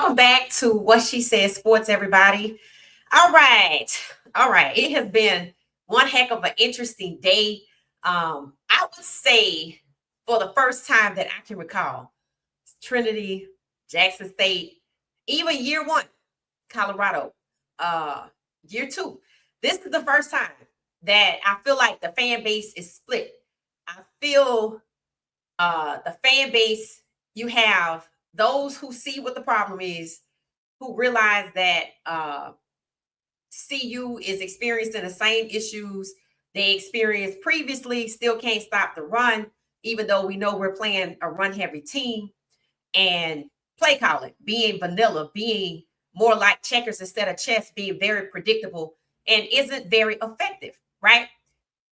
Welcome back to What She Said Sports, everybody. All right. All right. It has been one heck of an interesting day. I would say for the first time that I can recall, Trinity, Jackson State, even year one, Colorado, uh, year two. This is the first time that I feel like the fan base is split. I feel the fan base, you have those who see what the problem is, who realize that CU is experiencing the same issues they experienced previously, still can't stop the run, even though we know we're playing a run heavy team, and play calling, being vanilla, being more like checkers instead of chess, being very predictable and isn't very effective, right?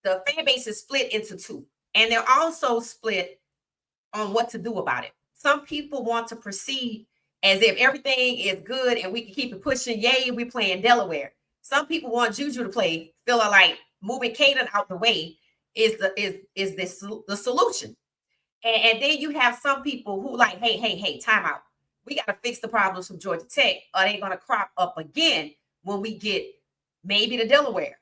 The fan base is split into two, and they're also split on what to do about it. Some people want to proceed as if everything is good and we can keep it pushing. Yay, we playing Delaware. Some people want Juju to play, feeling like moving Caden out the way is this the solution. And then you have some people who like, hey, time out. We got to fix the problems from Georgia Tech, or they're going to crop up again when we get maybe to Delaware.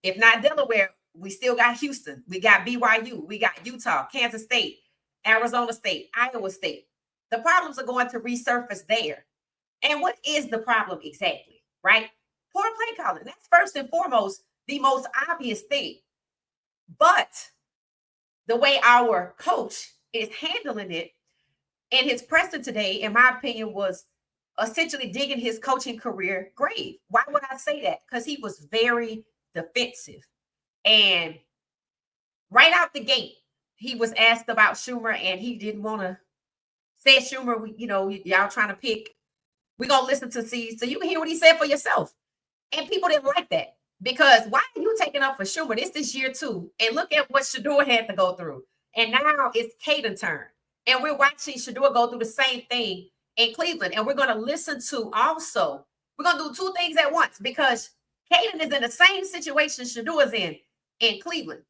If not Delaware, we still got Houston. We got BYU. We got Utah, Kansas State, Arizona State, Iowa State. The problems are going to resurface there. And what is the problem exactly, right? Poor play calling. That's first and foremost the most obvious thing. But the way our coach is handling it and his presser today, in my opinion, was essentially digging his coaching career grave. Why would I say that? Because he was very defensive. And right out the gate, he was asked about Shumur, and he didn't want to say Shumur. Y'all trying to pick. We're going to listen to see so you can hear what he said for yourself. And people didn't like that because why are you taking up for Shumur? This year two. And look at what Shador had to go through. And now it's Caden's turn. And we're watching Shador go through the same thing in Cleveland. And we're going to listen to also, we're going to do two things at once because Caden is in the same situation Shador is in Cleveland.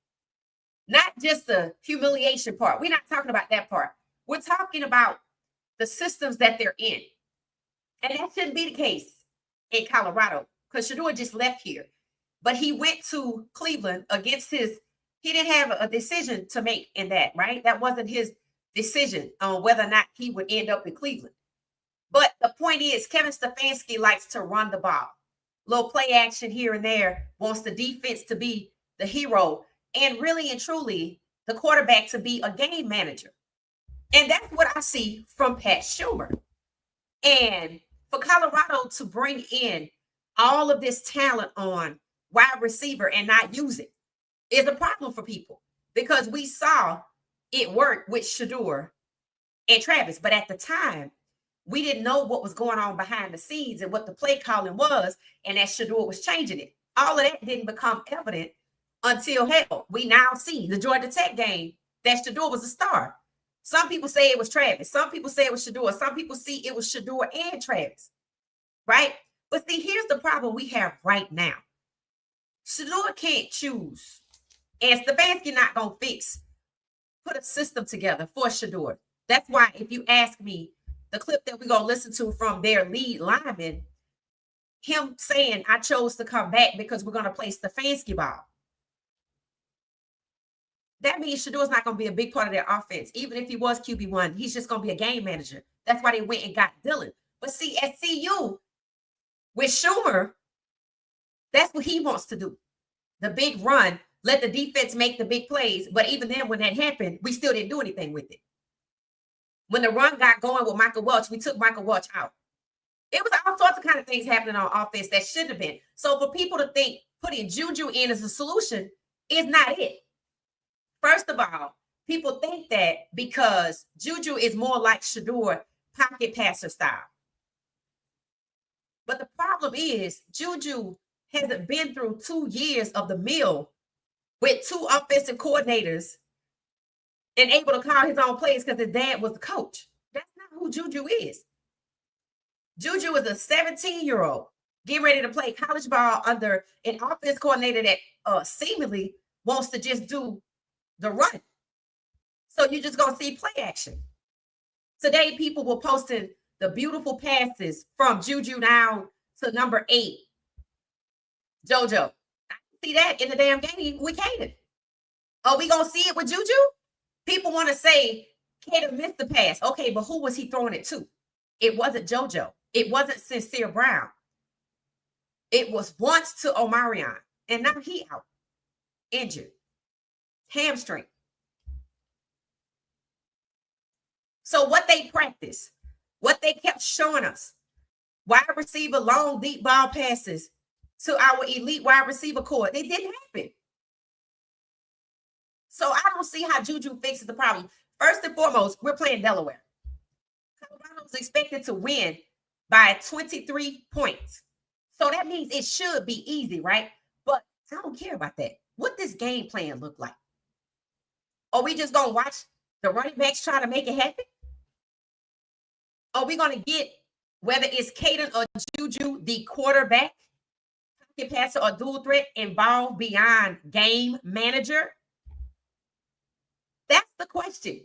Not just the humiliation part. We're not talking about that part. We're talking about the systems that they're in. And that shouldn't be the case in Colorado because Shador just left here. But he went to Cleveland against he didn't have a decision to make in that, right? That wasn't his decision on whether or not he would end up in Cleveland. But the point is, Kevin Stefanski likes to run the ball. Little play action here and there, wants the defense to be the hero, and really and truly the quarterback to be a game manager. And that's what I see from Pat Shumur. And for Colorado to bring in all of this talent on wide receiver and not use it is a problem for people because we saw it work with Shador and Travis. But at the time, we didn't know what was going on behind the scenes and what the play calling was, and that Shador was changing it. All of that didn't become evident until hell. We now see the Georgia Tech game that Shador was a star. Some people say it was Travis. Some people say it was Shador. Some people see it was Shador and Travis, right? But see, here's the problem we have right now. Shador can't choose, and Stefanski not going to put a system together for Shador. That's why if you ask me, the clip that we're going to listen to from their lead lineman, him saying, I chose to come back because we're going to play Stefanski ball. That means Shador's not going to be a big part of their offense. Even if he was QB1, he's just going to be a game manager. That's why they went and got Dylan. But see, at CU, with Shumur, that's what he wants to do. The big run, let the defense make the big plays. But even then, when that happened, we still didn't do anything with it. When the run got going with Michael Welch, we took Michael Welch out. It was all sorts of kind of things happening on offense that shouldn't have been. So for people to think putting Juju in as a solution is not it. First of all, people think that because Juju is more like Shador, pocket passer style. But the problem is Juju hasn't been through 2 years of the mill with 2 offensive coordinators and able to call his own plays because his dad was the coach. That's not who Juju is. Juju is a 17-year-old getting ready to play college ball under an offense coordinator that seemingly wants to just do the run. So you're just going to see play action. Today, people were posting the beautiful passes from Juju down to number 8, JoJo. I see that in the damn game with Caden. Are we gonna see it with Juju? People want to say Caden missed the pass. Okay, but who was he throwing it to? It wasn't JoJo. It wasn't Sincere Brown. It was once to Omarion, and now he out, injured, hamstring. So what they practiced, what they kept showing us, wide receiver long deep ball passes to our elite wide receiver core, they didn't happen. So I don't see how Juju fixes the problem. First and foremost, we're playing Delaware. Colorado's expected to win by 23 points. So that means it should be easy, right? But I don't care about that. What does game plan look like? Are we just going to watch the running backs try to make it happen? Are we going to get, whether it's Caden or Juju, the quarterback, pocket passer, or dual threat involved beyond game manager? That's the question.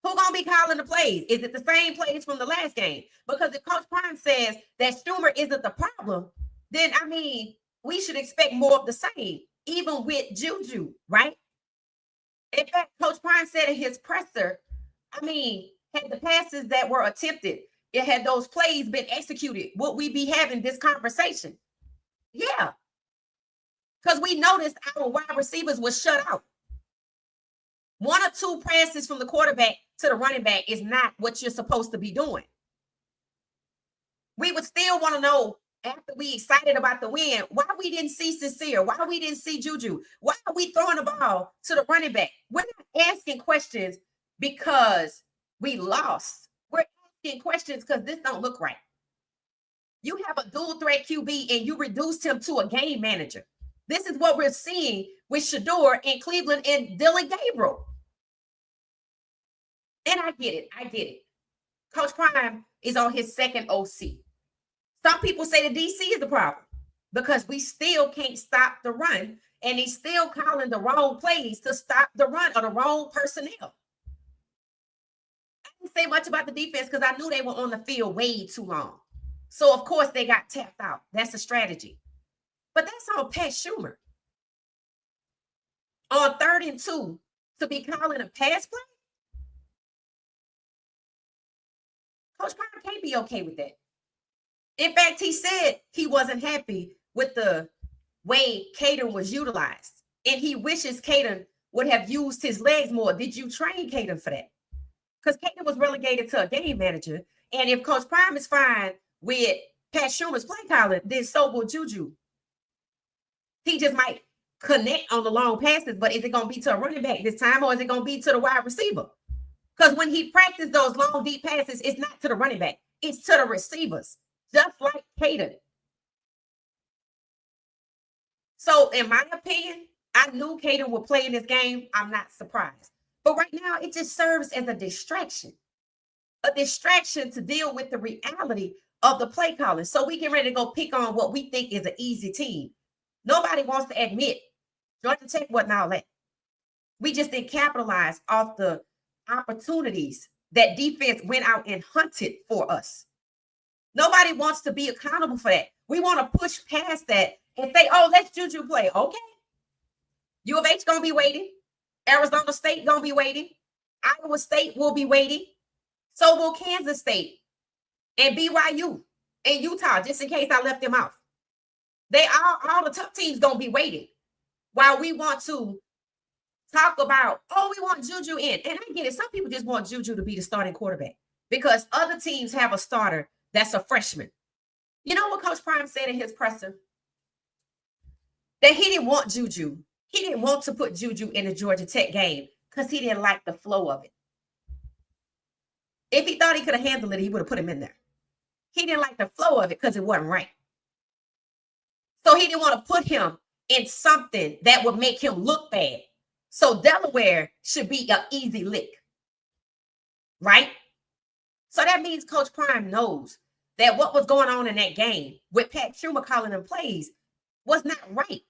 Who's going to be calling the plays? Is it the same plays from the last game? Because if Coach Prime says that Shumur isn't the problem, then, I mean, we should expect more of the same, even with Juju, right? In fact, Coach Prime said in his presser, I mean, had the passes that were attempted, it had those plays been executed, would we be having this conversation? Yeah. Because we noticed our wide receivers were shut out. 1 or 2 passes from the quarterback to the running back is not what you're supposed to be doing. We would still want to know, after we excited about the win, why we didn't see Sincere, why we didn't see Juju, why are we throwing the ball to the running back? We're not asking questions because we lost. We're asking questions because this don't look right. You have a dual threat QB and you reduced him to a game manager. This is what we're seeing with Shedeur in Cleveland and Dylan Gabriel. And I get it. Coach Prime is on his second OC. Some people say the DC is the problem because we still can't stop the run, and he's still calling the wrong plays to stop the run or the wrong personnel. I didn't say much about the defense because I knew they were on the field way too long. So, of course, they got tapped out. That's a strategy. But that's on Pat Shumur. On 3rd and 2, to be calling a pass play? Coach Prime can't be okay with that. In fact, he said he wasn't happy with the way Caden was utilized. And he wishes Caden would have used his legs more. Did you train Caden for that? Because Caden was relegated to a game manager. And if Coach Prime is fine with Pat Shumur's play calling, then so will Juju. He just might connect on the long passes, but is it going to be to a running back this time, or is it going to be to the wide receiver? Because when he practiced those long, deep passes, it's not to the running back. It's to the receivers, just like Caden. So, in my opinion, I knew Caden would play in this game. I'm not surprised. But right now, it just serves as a distraction to deal with the reality of the play calling. So we get ready to go pick on what we think is an easy team. Nobody wants to admit Georgia Tech wasn't all that. We just didn't capitalize off the opportunities that defense went out and hunted for us. Nobody wants to be accountable for that. We want to push past that and say, oh, let's Juju play. Okay. U of H going to be waiting. Arizona State going to be waiting. Iowa State will be waiting. So will Kansas State and BYU and Utah, just in case I left them out. They all the tough teams going to be waiting while we want to talk about, oh, we want Juju in. And I get it. Some people just want Juju to be the starting quarterback because other teams have a starter that's a freshman. You know what Coach Prime said in his presser? That he didn't want Juju. He didn't want to put Juju in the Georgia Tech game because he didn't like the flow of it. If he thought he could have handled it, he would have put him in there. He didn't like the flow of it because it wasn't right. So he didn't want to put him in something that would make him look bad. So Delaware should be an easy lick, right? So that means Coach Prime knows that what was going on in that game with Pat Shumur calling them plays was not right.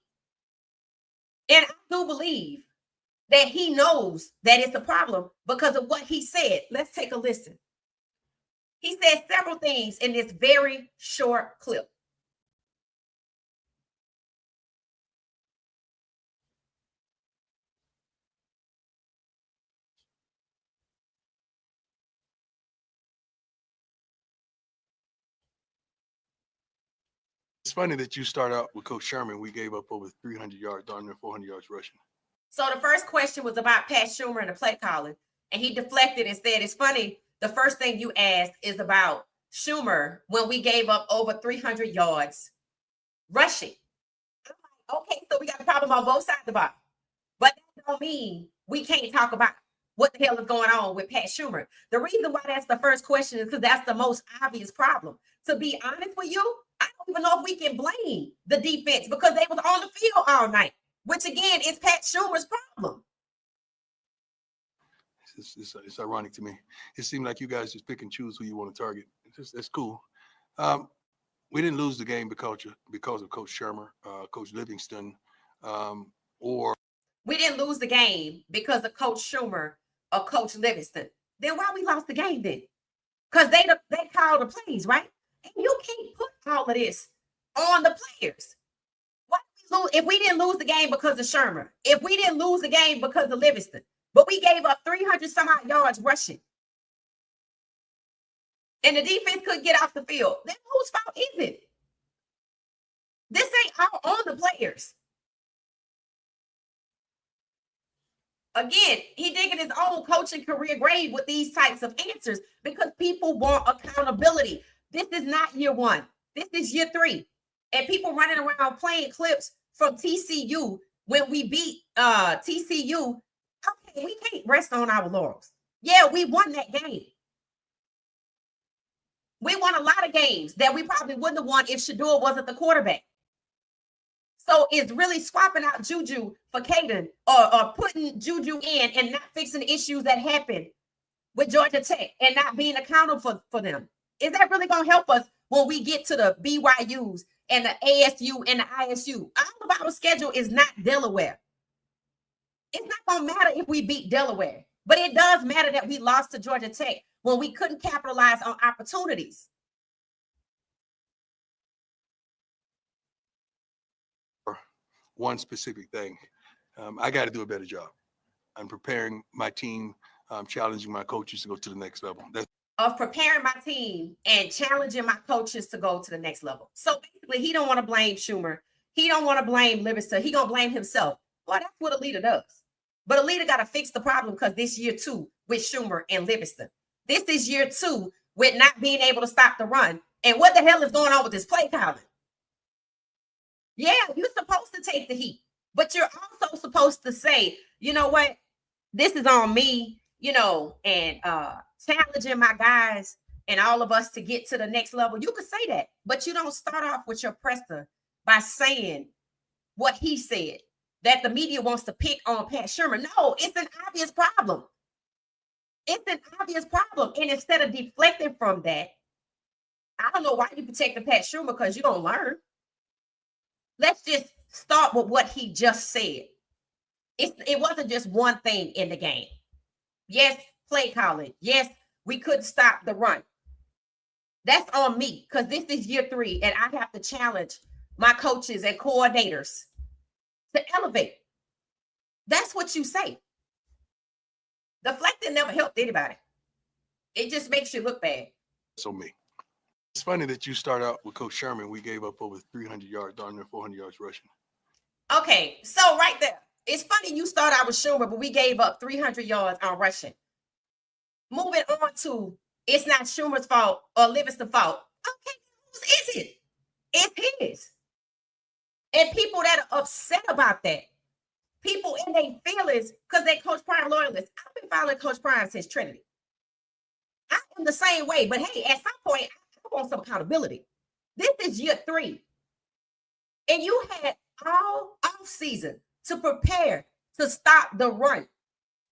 And I do believe that he knows that it's a problem because of what he said. Let's take a listen. He said several things in this very short clip. It's funny that you start out with Coach Sherman. We gave up over 300 yards, darn near 400 yards rushing. So the first question was about Pat Shumur and the play calling, and he deflected and said, "It's funny. The first thing you asked is about Shumur when we gave up over 300 yards rushing." I'm like, okay, so we got a problem on both sides of the ball, but that don't mean we can't talk about what the hell is going on with Pat Shumur. The reason why that's the first question is because that's the most obvious problem. To be honest with you, I don't even know if we can blame the defense because they was on the field all night, which again is Pat Shumur's problem. It's ironic to me. It seemed like you guys just pick and choose who you want to target. That's cool. We didn't lose the game because of Coach Shermer, Coach Livingston, or we didn't lose the game because of Coach Shumur or Coach Livingston. Then why we lost the game then? Because they called the plays, right? And you can't put all of this on the players. If we didn't lose the game because of Shermer, if we didn't lose the game because of Livingston, but we gave up 300 some odd yards rushing, and the defense couldn't get off the field, then whose fault is it? This ain't all on the players. Again, he digging his own coaching career grave with these types of answers because people want accountability. This is not year one. This is year three. And people running around playing clips from TCU when we beat TCU. Okay, we can't rest on our laurels. Yeah, we won that game. We won a lot of games that we probably wouldn't have won if Shador wasn't the quarterback. So it's really swapping out Juju for Caden or putting Juju in and not fixing the issues that happened with Georgia Tech and not being accountable for them. Is that really going to help us when we get to the BYUs and the ASU and the ISU? All of our schedule is not Delaware. It's not going to matter if we beat Delaware, but it does matter that we lost to Georgia Tech when we couldn't capitalize on opportunities. One specific thing. I got to do a better job. I'm preparing my team, challenging my coaches to go to the next level. Of preparing my team and challenging my coaches to go to the next level. So basically, he don't want to blame Shumur. He don't want to blame Livingston. He going to blame himself. Well, that's what a leader does. But a leader got to fix the problem because this year, too, with Shumur and Livingston. This is year 2 with not being able to stop the run. And what the hell is going on with this play calling? Yeah, you're supposed to take the heat, but you're also supposed to say, you know what, this is on me, and challenging my guys and all of us to get to the next level. You could say that, but you don't start off with your presser by saying what he said, that the media wants to pick on Pat Shumur. No, it's an obvious problem. It's an obvious problem. And instead of deflecting from that, I don't know why you protected Pat Shumur because you don't learn. Let's just start with what he just said. It wasn't just one thing in the game. Yes, play calling. Yes, we couldn't stop the run. That's on me because this is year 3 and I have to challenge my coaches and coordinators to elevate. That's what you say. Deflecting never helped anybody. It just makes you look bad. So me. It's funny that you start out with Coach Sherman. We gave up over 300 yards, darn near 400 yards rushing. Okay, so right there. It's funny you start out with Shumur, but we gave up 300 yards on rushing. Moving on to, it's not Shumur's fault or Livingston's fault. Okay, whose is it? It's his. And people that are upset about that, people in their feelings, because they Coach Prime loyalists. I've been following Coach Prime since Trinity. I am the same way, but hey, at some point, I want some accountability. This is year 3. And you had all off season to prepare to stop the run,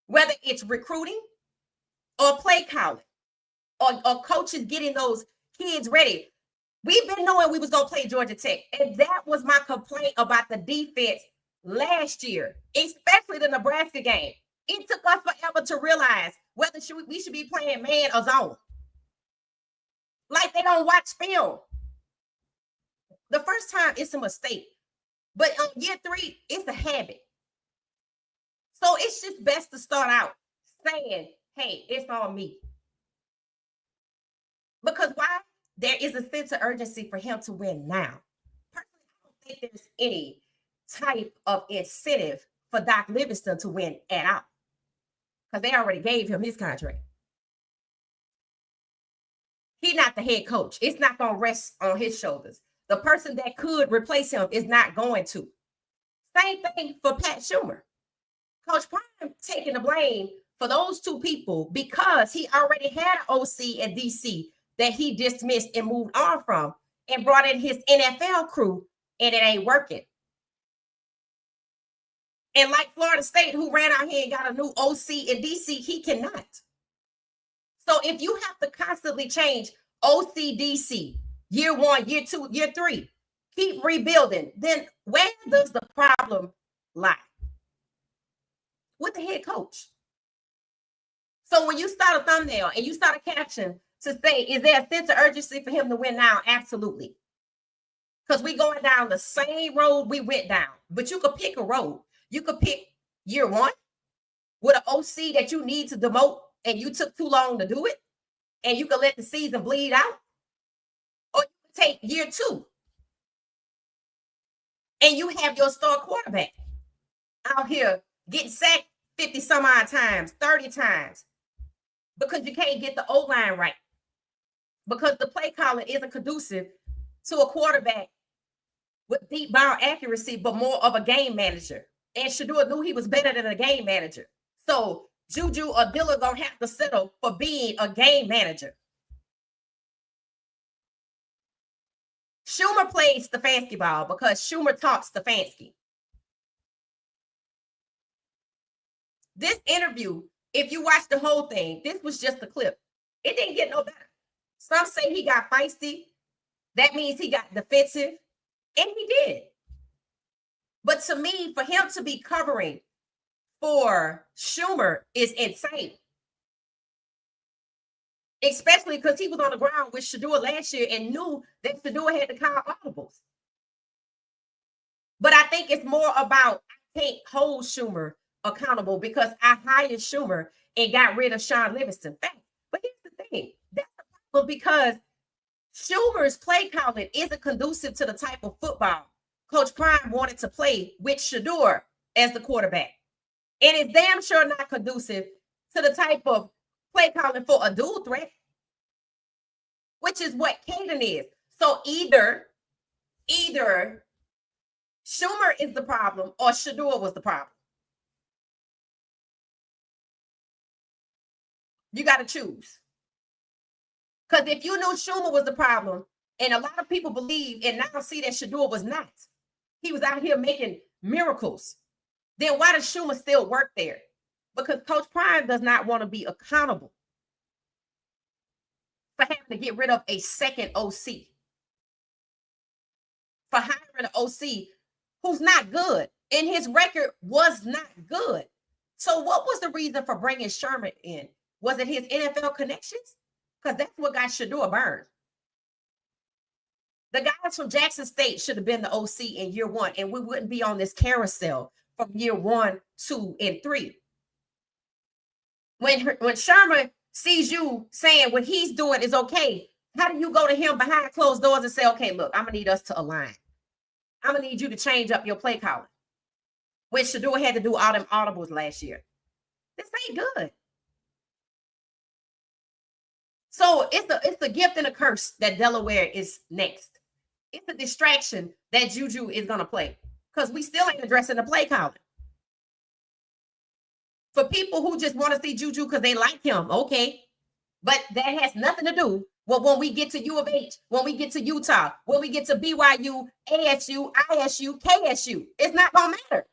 whether it's recruiting or play calling or coaches getting those kids ready. We've been knowing we was going to play Georgia Tech. And that was my complaint about the defense last year, especially the Nebraska game. It took us forever to realize whether we should be playing man or zone. Like they don't watch film. The first time it's a mistake, but on year 3, it's a habit. So it's just best to start out saying, hey, it's on me. Because why? There is a sense of urgency for him to win now. Personally, I don't think there's any type of incentive for Doc Livingston to win at all. Because they already gave him his contract. He's not the head coach. It's not going to rest on his shoulders. The person that could replace him is not going to. Same thing for Pat Shumur. Coach Prime taking the blame for those 2 people because he already had an OC at DC that he dismissed and moved on from and brought in his NFL crew, and it ain't working. And like Florida State, who ran out here and got a new OC in DC, he cannot. So if you have to constantly change OC DC, year 1, year 2, year 3, keep rebuilding, then where does the problem lie? With the head coach. So when you start a thumbnail and you start a caption to say, is there a sense of urgency for him to win now? Absolutely. Because we're going down the same road we went down. But you could pick a road. You could pick year 1 with an OC that you need to demote and you took too long to do it. And you could let the season bleed out. Or you could take year 2 and you have your star quarterback out here getting sacked 50 some odd times, 30 times, because you can't get the O-line right. Because the play calling isn't conducive to a quarterback with deep ball accuracy, but more of a game manager. And Shedeur knew he was better than a game manager. So Juju or Dillon gonna have to settle for being a game manager. Shumur plays Stefanski ball because Shumur taught Stefanski. This interview, if you watch the whole thing, this was just a clip. It didn't get no better. Some say he got feisty. That means he got defensive. And he did. But to me, for him to be covering for Shumur is insane. Especially because he was on the ground with Shedeur last year and knew that Shedeur had to call audibles. But I think it's more about I can't hold Shumur accountable because I hired Shumur and got rid of Sean Livingston. But here's the thing. That's the problem because Shumur's play calling isn't conducive to the type of football Coach Prime wanted to play with Shedeur as the quarterback. And it's damn sure not conducive to the type of play calling for a dual threat, which is what Caden is. So either Shumur is the problem or Shedeur was the problem. You got to choose. Because if you knew Shumur was the problem, and a lot of people believe and now see that Shedeur was not, he was out here making miracles, then why does Shumur still work there? Because Coach Prime does not want to be accountable for having to get rid of a second OC, for hiring an OC who's not good, and his record was not good. So what was the reason for bringing Sherman in? Was it his NFL connections? Because that's what got Shedeur burned. The guys from Jackson State should have been the OC in year 1, and we wouldn't be on this carousel from year 1, 2, and 3. When Sherman sees you saying what he's doing is okay, how do you go to him behind closed doors and say, okay, look, I'm going to need us to align. I'm going to need you to change up your play calling. When Shedeur had to do all them audibles last year. This ain't good. So it's a gift and a curse that Delaware is next. It's a distraction that Juju is going to play because we still ain't addressing the play calling. For people who just want to see Juju because they like him, okay. But that has nothing to do with when we get to U of H, when we get to Utah, when we get to BYU, ASU, ISU, KSU. It's not going to matter.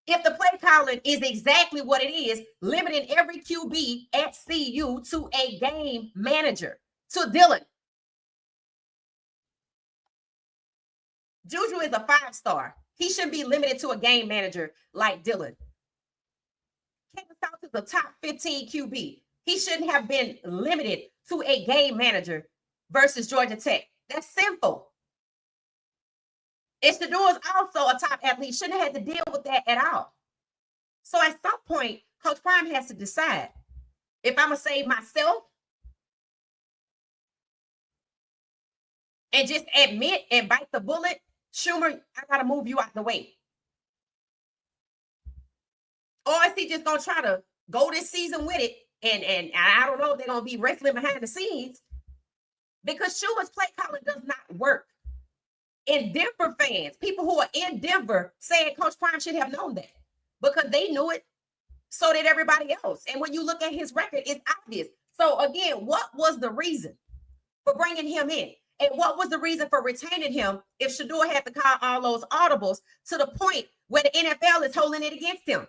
If the play calling is exactly what it is, limiting every QB at CU to a game manager, to Dillon. Juju is a 5-star. He shouldn't be limited to a game manager like Dillon. Kevin South is a top 15 QB. He shouldn't have been limited to a game manager versus Georgia Tech. That's simple. If Shador is also a top athlete, shouldn't have had to deal with that at all. So at some point, Coach Prime has to decide if I'm going to save myself and just admit and bite the bullet. Shumur, I got to move you out the way. Or is he just going to try to go this season with it? And I don't know if they're going to be wrestling behind the scenes, because Shumur's play calling does not work. And Denver fans, people who are in Denver, saying Coach Prime should have known that, because they knew it. So did everybody else. And when you look at his record, it's obvious. So again, what was the reason for bringing him in? And what was the reason for retaining him if Shador had to call all those audibles to the point where the NFL is holding it against him?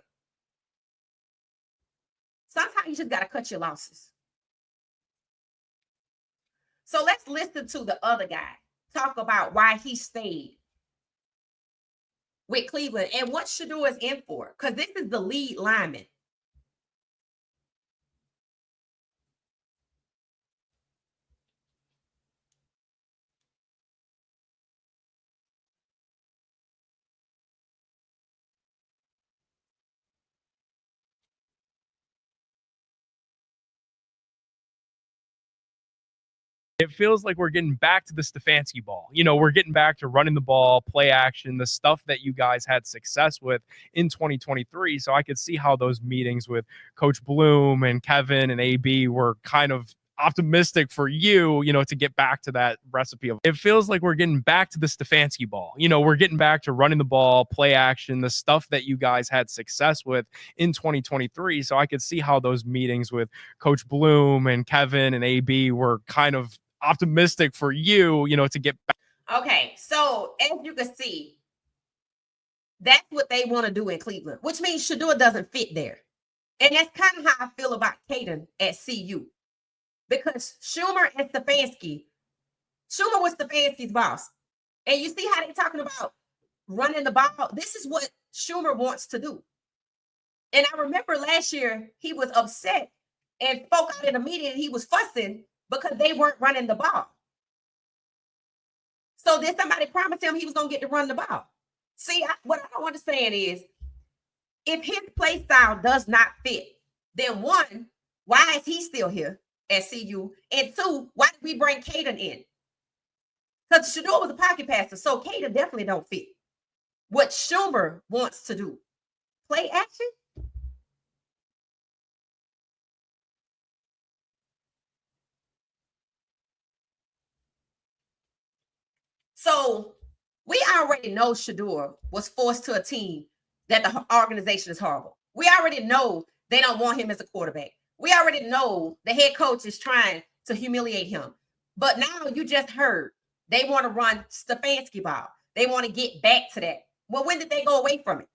Sometimes you just got to cut your losses. So let's listen to the other guy talk about why he stayed with Cleveland and what Shador is in for, because this is the lead lineman. It feels like we're getting back to the Stefanski ball. You know, we're getting back to running the ball, play action, the stuff that you guys had success with in 2023. So I could see how those meetings with Coach Bloom and Kevin and AB were kind of optimistic for you, you know, to get back to that recipe of. It feels like we're getting back to the Stefanski ball. You know, we're getting back to running the ball, play action, the stuff that you guys had success with in 2023. So I could see how those meetings with Coach Bloom and Kevin and AB were kind of optimistic for you, you know, to get back. Okay, so as you can see, that's what they want to do in Cleveland, which means Shador doesn't fit there. And that's kind of how I feel about Caden at CU. Because Shumur and Stefanski, Shumur was Stefanski's boss. And you see how they're talking about running the ball? This is what Shumur wants to do. And I remember last year, he was upset and spoke out in a meeting, and he was fussing because they weren't running the ball. So then somebody promised him he was going to get to run the ball. See, what I don't understand is, if his play style does not fit, then one, why is he still here at CU? And two, why did we bring Caden in? Because Shador was a pocket passer, so Caden definitely don't fit what Shumur wants to do. Play action? So we already know Shador was forced to a team that the organization is horrible. We already know they don't want him as a quarterback. We already know the head coach is trying to humiliate him. But now you just heard they want to run Stefanski ball. They want to get back to that. Well, when did they go away from it?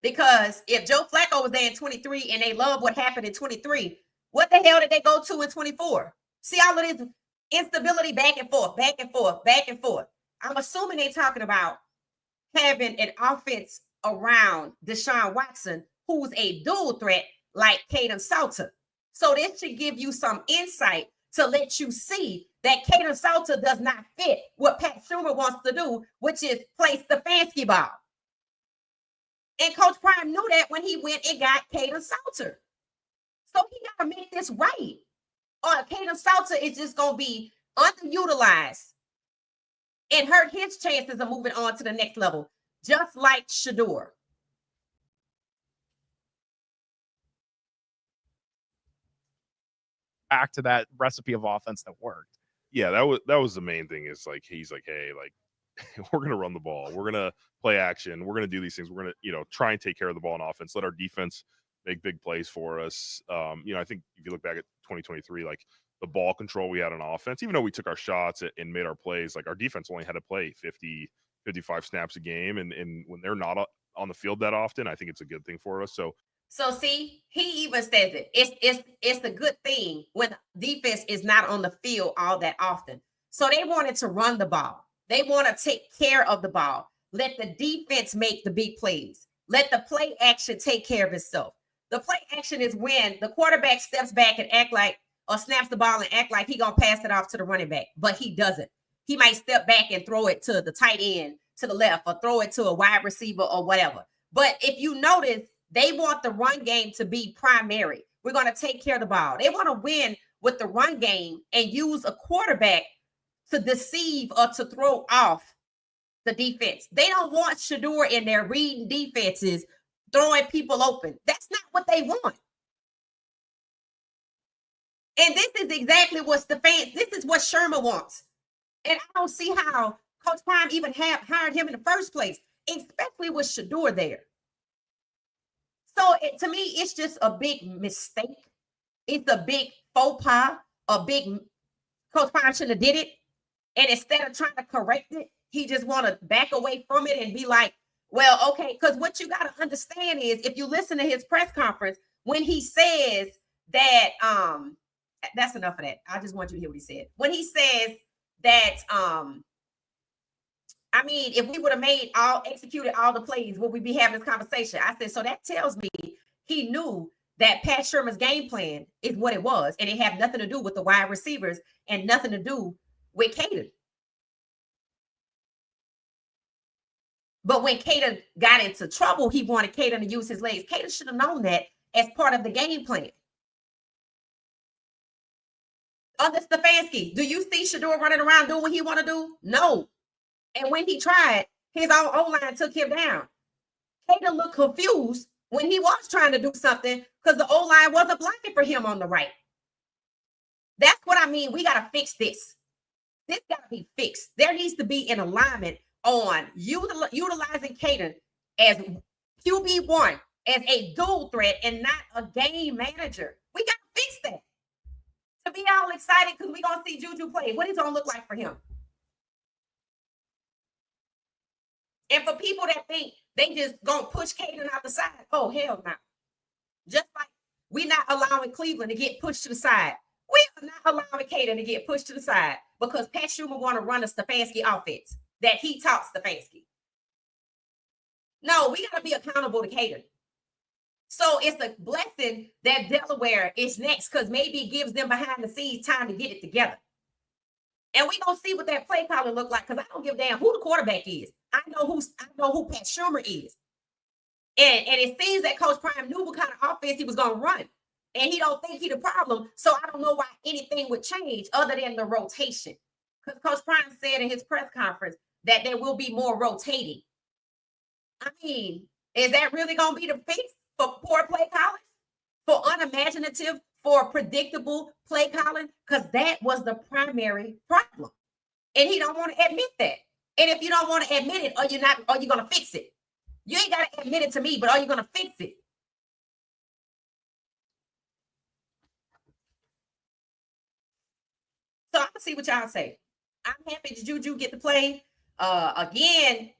Because if Joe Flacco was there in 23 and they love what happened in 23, what the hell did they go to in 24? See all of this instability back and forth, back and forth, back and forth. I'm assuming they're talking about having an offense around Deshaun Watson, who's a dual threat like Caden Salter. So this should give you some insight to let you see that Caden Salter does not fit what Pat Shumur wants to do, which is play Stefanski ball. And Coach Prime knew that when he went and got Caden Salter. So he got to make this right. Or Caden Salter is just going to be underutilized and hurt his chances of moving on to the next level, just like Shador. Back to that recipe of offense that worked. Yeah, that was the main thing. Is like, he's like, hey, like, we're gonna run the ball, we're gonna play action, we're gonna do these things, we're gonna, you know, try and take care of the ball in offense, let our defense make big plays for us. You know, I think if you look back at 2023, like the ball control we had on offense, even though we took our shots and made our plays, like our defense only had to play 55 snaps a game, and when they're not on the field that often, I think it's a good thing for us. So see, he even says it. It's a good thing when defense is not on the field all that often. So they wanted to run the ball. They want to take care of the ball. Let the defense make the big plays. Let the play action take care of itself. The play action is when the quarterback steps back and act like, or snaps the ball and act like he gonna pass it off to the running back, but he doesn't. He might step back and throw it to the tight end to the left or throw it to a wide receiver or whatever. But if you notice, they want the run game to be primary. We're going to take care of the ball. They want to win with the run game and use a quarterback to deceive or to throw off the defense. They don't want Shedeur in there reading defenses, throwing people open. That's not what they want. And this is exactly what this is what Shumur wants. And I don't see how Coach Prime even hired him in the first place, especially with Shedeur there. So to me, it's just a big mistake. It's a big faux pas, Coach Prime shouldn't have did it. And instead of trying to correct it, he just want to back away from it and be like, well, okay, because what you got to understand is if you listen to his press conference, when he says that, that's enough of that. I just want you to hear what he said. When he says that, I mean, if we would have executed all the plays, would we be having this conversation? I said, so that tells me he knew that Pat Shumur's game plan is what it was, and it had nothing to do with the wide receivers and nothing to do with Caden. But when Caden got into trouble, he wanted Caden to use his legs. Caden should have known that as part of the game plan. Under Stefanski, do you see Shedeur running around doing what he want to do? No. And when he tried, his own O-line took him down. Caden looked confused when he was trying to do something because the O-line wasn't blocking for him on the right. That's what I mean. We got to fix this. This got to be fixed. There needs to be an alignment on utilizing Caden as QB1, as a dual threat and not a game manager. We got to fix that. To be all excited because we're going to see Juju play. What is it going to look like for him? And for people that think they just going to push Caden out the side, oh, hell no. Just like we're not allowing Cleveland to get pushed to the side. We are not allowing Caden to get pushed to the side because Pat Shumur want to run a Stefanski offense that he taught Stefanski. No, we got to be accountable to Caden. So it's a blessing that Delaware is next because maybe it gives them behind the scenes time to get it together. And we're going to see what that play calling look like because I don't give a damn who the quarterback is. I know who Pat Shumur is. And it seems that Coach Prime knew what kind of offense he was going to run. And he don't think he the problem. So I don't know why anything would change other than the rotation. Because Coach Prime said in his press conference that there will be more rotating. I mean, is that really going to be the fix for poor play calling? For unimaginative, for predictable play calling? Because that was the primary problem. And he don't want to admit that. And if you don't want to admit it, are you going to fix it? You ain't got to admit it to me, but are you going to fix it? So I'm going to see what y'all say. I'm happy that Juju get to play. Again,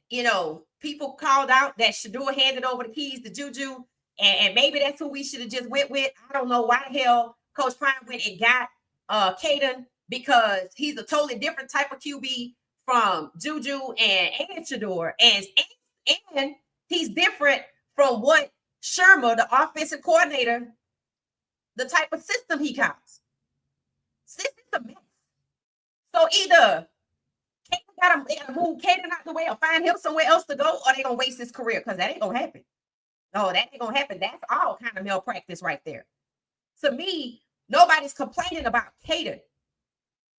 people called out that Shedeur handed over the keys to Juju, and maybe that's who we should have just went with. I don't know why the hell Coach Prime went and got Caden because he's a totally different type of QB from Juju and Shedeur, and he's different from what Shumur, the offensive coordinator, the type of system he calls. System's a mess. So either they gotta move Caden out the way or find him somewhere else to go, or they gonna waste his career because that ain't gonna happen. No, that ain't gonna happen. That's all kind of malpractice right there. To me, nobody's complaining about Caden.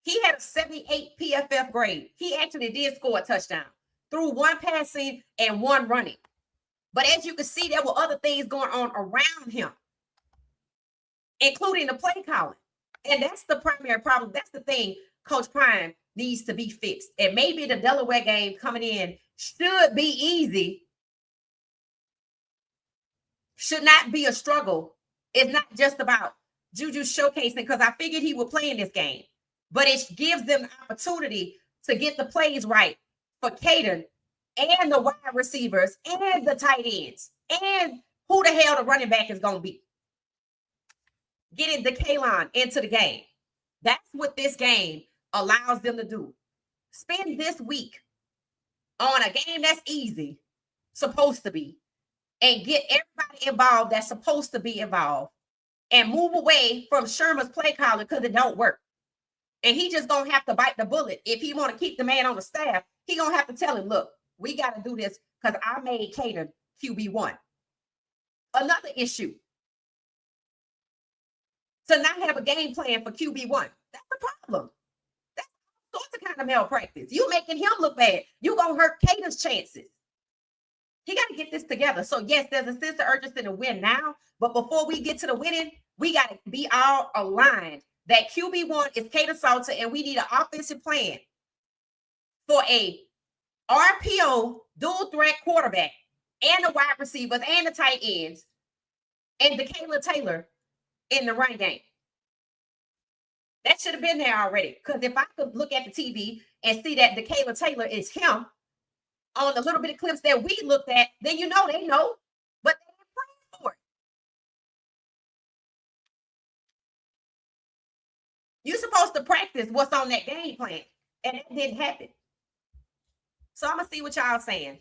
He had a 78 PFF grade. He actually did score a touchdown through one passing and one running. But as you can see, there were other things going on around him, including the play calling. And that's the primary problem. That's the thing Coach Prime needs to be fixed. And maybe the Delaware game coming in should be easy. Should not be a struggle. It's not just about Juju showcasing because I figured he would play in this game. But it gives them the opportunity to get the plays right for Caden and the wide receivers and the tight ends and who the hell the running back is going to be. Getting the Kalon into the game. That's what this game allows them to do. Spend this week on a game that's easy, supposed to be, and get everybody involved that's supposed to be involved and move away from Shermer's play calling because it don't work. And he just gonna have to bite the bullet. If he want to keep the man on the staff, he gonna have to tell him, look, we got to do this because I made Cater QB1. Another issue, to not have a game plan for QB1. That's the problem. That's all sorts of kind of malpractice. You making him look bad. You gonna hurt Cater's chances. He got to get this together. So yes, there's a sense of urgency to win now, but before we get to the winning, we got to be all aligned that QB1 is Cater Salter, and we need an offensive plan for a RPO dual threat quarterback and the wide receivers and the tight ends and DeKayla Taylor in the run game. That should have been there already. Because if I could look at the TV and see that DeKayla Taylor is him on the little bit of clips that we looked at, then you know they know, but they didn't plan for it. You're supposed to practice what's on that game plan, and it didn't happen. So I'm gonna see what y'all saying.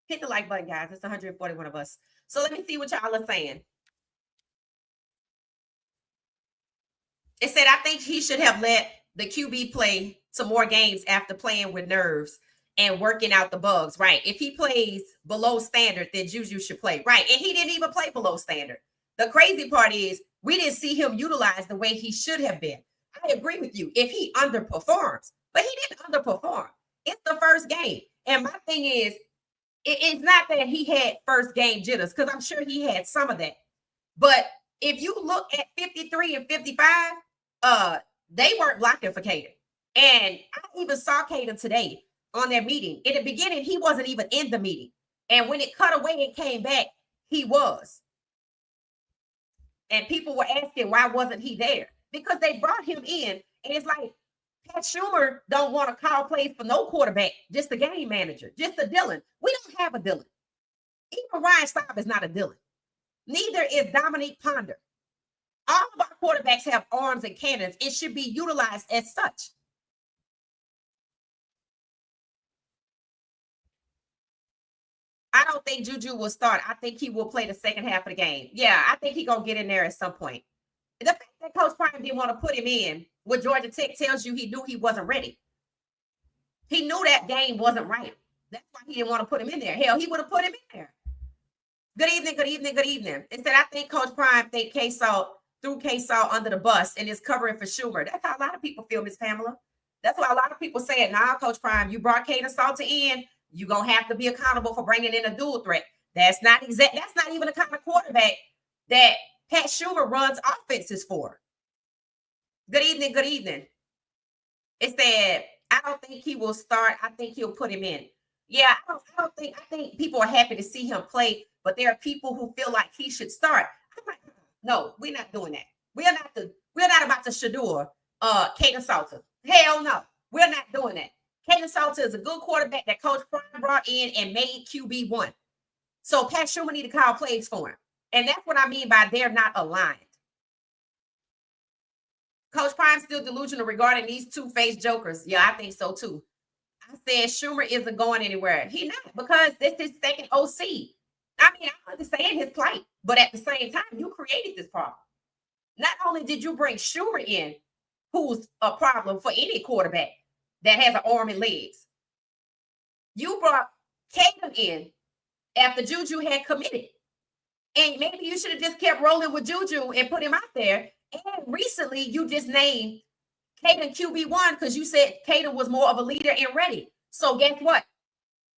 Hit the like button, guys. It's 141 of us. So let me see what y'all are saying. It said, I think he should have let the QB play some more games after playing with nerves and working out the bugs. Right. If he plays below standard, then Juju should play. Right. And he didn't even play below standard. The crazy part is we didn't see him utilized the way he should have been. I agree with you if he underperforms, but he didn't underperform. It's the first game. And my thing is, it's not that he had first game jitters, because I'm sure he had some of that. But if you look at 53 and 55, they weren't blocking for Caden. And I even saw Caden today on their meeting. In the beginning, he wasn't even in the meeting. And when it cut away and came back, he was. And people were asking, why wasn't he there? Because they brought him in. And it's like, Pat Shumur don't want to call plays for no quarterback, just the game manager, just a Dylan. We don't have a Dylan. Even Ryan Staub is not a Dylan. Neither is Dominique Ponder. All of our quarterbacks have arms and cannons. It should be utilized as such. I don't think Juju will start. I think he will play the second half of the game. Yeah, I think he's going to get in there at some point. The fact that Coach Prime didn't want to put him in with Georgia Tech tells you he knew he wasn't ready. He knew that game wasn't right. That's why he didn't want to put him in there. Hell, he would have put him in there. Good evening, good evening, good evening. It said, I think Coach Prime think K-Salt threw K-Salt under the bus and is covering for Shumur. That's how a lot of people feel, Miss Pamela. That's why a lot of people say it. Nah, Coach Prime, you brought Kaden Salter in. You're going to have to be accountable for bringing in a dual threat. That's not exact. That's not even the kind of quarterback that Pat Shumur runs offenses for. Good evening, good evening. It said, I don't think he will start. I think he'll put him in. Yeah, I think people are happy to see him play, but there are people who feel like he should start. I'm like, no, we're not doing that. We're not about to Shadur Kaden Salter. Hell no, we're not doing that. Kaden Salter is a good quarterback that Coach Prime brought in and made QB1. So Pat Shumur need to call plays for him. And that's what I mean by they're not aligned. Coach Prime still delusional regarding these two-faced jokers. Yeah, I think so too. I said Shumur isn't going anywhere. He not, because this is second OC. I mean, I understand his plight, but at the same time, you created this problem. Not only did you bring Shumur in, who's a problem for any quarterback that has an arm and legs, you brought Caden in after Juju had committed. And maybe you should have just kept rolling with Juju and put him out there. And recently, you just named Caden QB1 because you said Caden was more of a leader and ready. So guess what?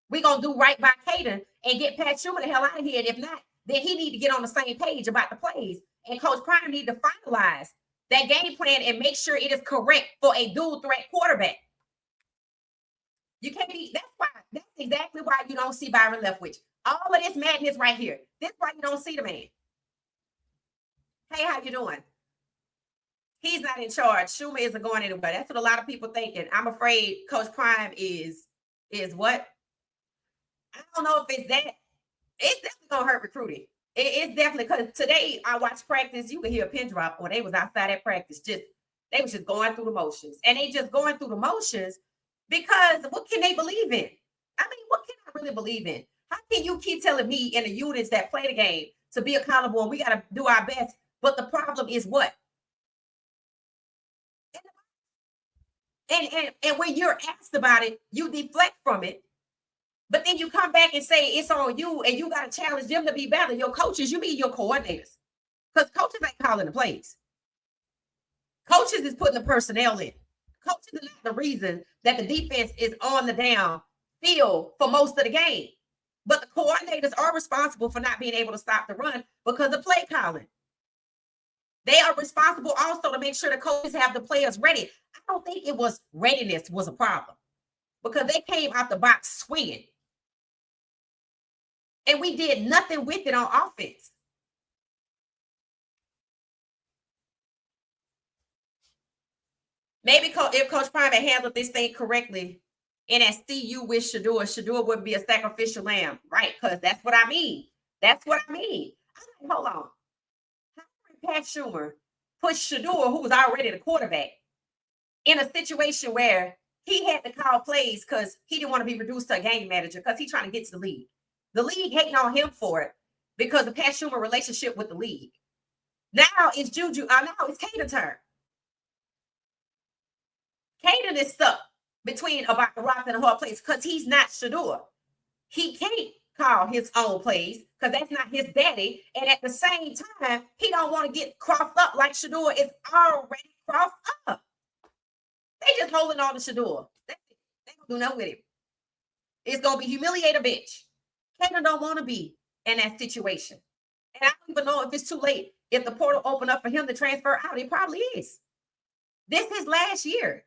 We're going to do right by Caden and get Pat Shumur the hell out of here. And if not, then he need to get on the same page about the plays. And Coach Prime need to finalize that game plan and make sure it is correct for a dual threat quarterback. You can't be, that's exactly why you don't see Byron Leftwich. All of this madness right here. This is why you don't see the man. Hey, how you doing? He's not in charge. Shumur isn't going anywhere. That's what a lot of people thinking. I'm afraid Coach Prime is what? I don't know if it's that. It's definitely going to hurt recruiting. It's definitely, because today I watched practice. You could hear a pin drop when they was outside at practice, just They was just going through the motions. And they just going through the motions because what can they believe in? I mean, what can I really believe in? How can you keep telling me in the units that play the game to be accountable and we got to do our best? But the problem is what? And when you're asked about it, you deflect from it. But then you come back and say it's on you and you got to challenge them to be better. Your coaches, you mean your coordinators. Because coaches ain't calling the plays. Coaches is putting the personnel in. Coaches are not the reason that the defense is on the down field for most of the game. But the coordinators are responsible for not being able to stop the run because of play calling. They are responsible also to make sure the coaches have the players ready. I don't think it was readiness was a problem because they came out the box swinging. And we did nothing with it on offense. Maybe if Coach Prime had handled this thing correctly and at CU with Shedeur wouldn't be a sacrificial lamb, right? Because that's what I mean. That's what I mean. Hold on. Pat Shumur put Shedeur, who was already the quarterback, in a situation where he had to call plays because he didn't want to be reduced to a game manager because he's trying to get to the league. The league hating on him for it because of Pat Shumur's relationship with the league. Now it's Juju. Now it's Caden's turn. Caden is stuck between about the rock and a hard place because he's not Shedeur. He can't call his own plays because that's not his daddy. And at the same time, he don't want to get crossed up like Shedeur is already crossed up. They just holding on to Shedeur. They don't do nothing with him. It's going to be humiliate a bitch. Caden don't want to be in that situation. And I don't even know if it's too late. If the portal open up for him to transfer out, it probably is. This is his last year.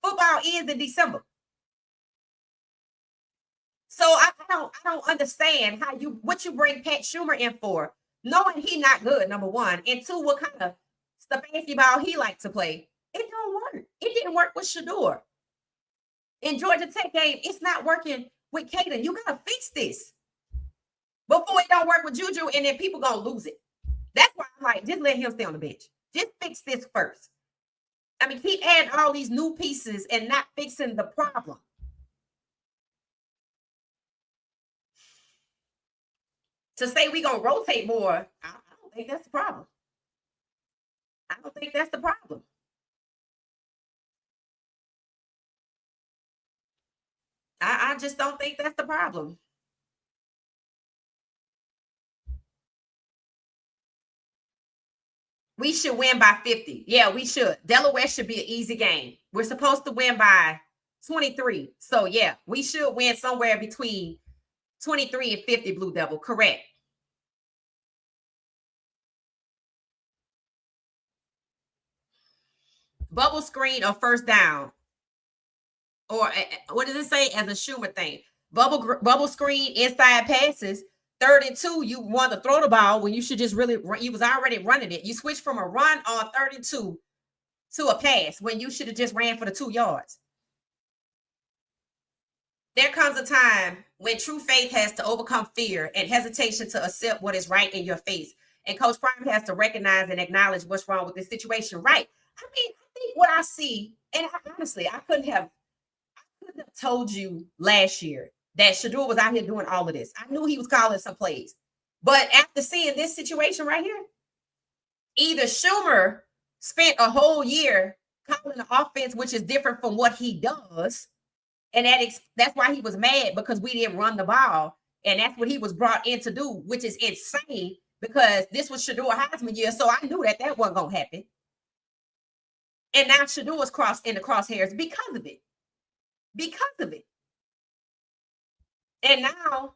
Football ends in December. So I don't understand how what you bring Pat Shumur in for, knowing he not good, number one, and two, what kind of fancy ball he like to play. It don't work. It didn't work with Shedeur. In Georgia Tech game, it's not working with Caden. You gotta fix this before it don't work with Juju, and then people gonna lose it. That's why I'm like, just let him stay on the bench. Just fix this first. I mean, keep adding all these new pieces and not fixing the problem. To say we're going to rotate more, I don't think that's the problem. I don't think that's the problem. I just don't think that's the problem. We should win by 50. Yeah, we should. Delaware should be an easy game. We're supposed to win by 23. So, yeah, we should win somewhere between 23 and 50, Blue Devil. Correct. Bubble screen or first down. Or what does it say as a Shumur thing? Bubble screen, inside passes. 3rd and 2, you want to throw the ball when you should just really run. You was already running it. You switched from a run on 3rd and 2 to a pass when you should have just ran for the 2 yards. There comes a time when true faith has to overcome fear and hesitation to accept what is right in your face. And Coach Prime has to recognize and acknowledge what's wrong with this situation. Right. I mean, I think what I see, and honestly, I couldn't have told you last year that Shedeur was out here doing all of this. I knew he was calling some plays. But after seeing this situation right here, either Shumur spent a whole year calling the offense, which is different from what he does. And that's why he was mad, because we didn't run the ball. And that's what he was brought in to do, which is insane, because this was Shedeur Heisman year. So I knew that wasn't going to happen. And now Shedeur's in the crosshairs because of it. Because of it. And now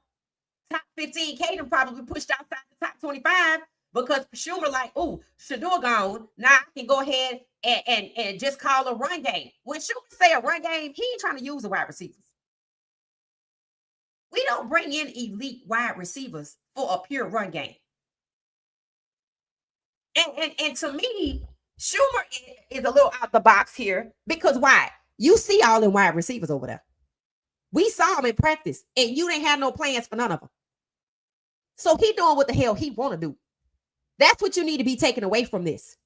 top 15 Caden probably pushed outside the top 25 because Shumur like, oh, Shedeur gone. Now I can go ahead and just call a run game. When Shumur say a run game, he ain't trying to use the wide receivers. We don't bring in elite wide receivers for a pure run game. And to me, Shumur is a little out the box here, because why? You see all them wide receivers over there. We saw them in practice, and you didn't have no plans for none of them. So he doing what the hell he want to do. That's what you need to be taken away from this.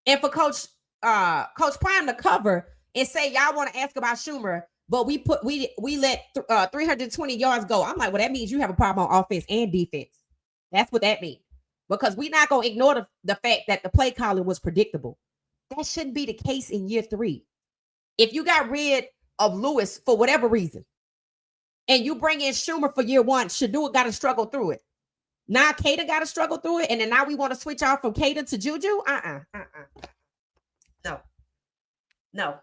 And for Coach Coach Prime to cover and say y'all want to ask about Shumur, but we let 320 yards go. I'm like, well, that means you have a problem on offense and defense. That's what that means. Because we're not gonna ignore the fact that the play calling was predictable. That shouldn't be the case in year 3. If you got rid of Lewis for whatever reason, and you bring in Shumur for year 1, Shadua got to struggle through it. Now Caden got to struggle through it, and then now we want to switch off from Caden to Juju. No.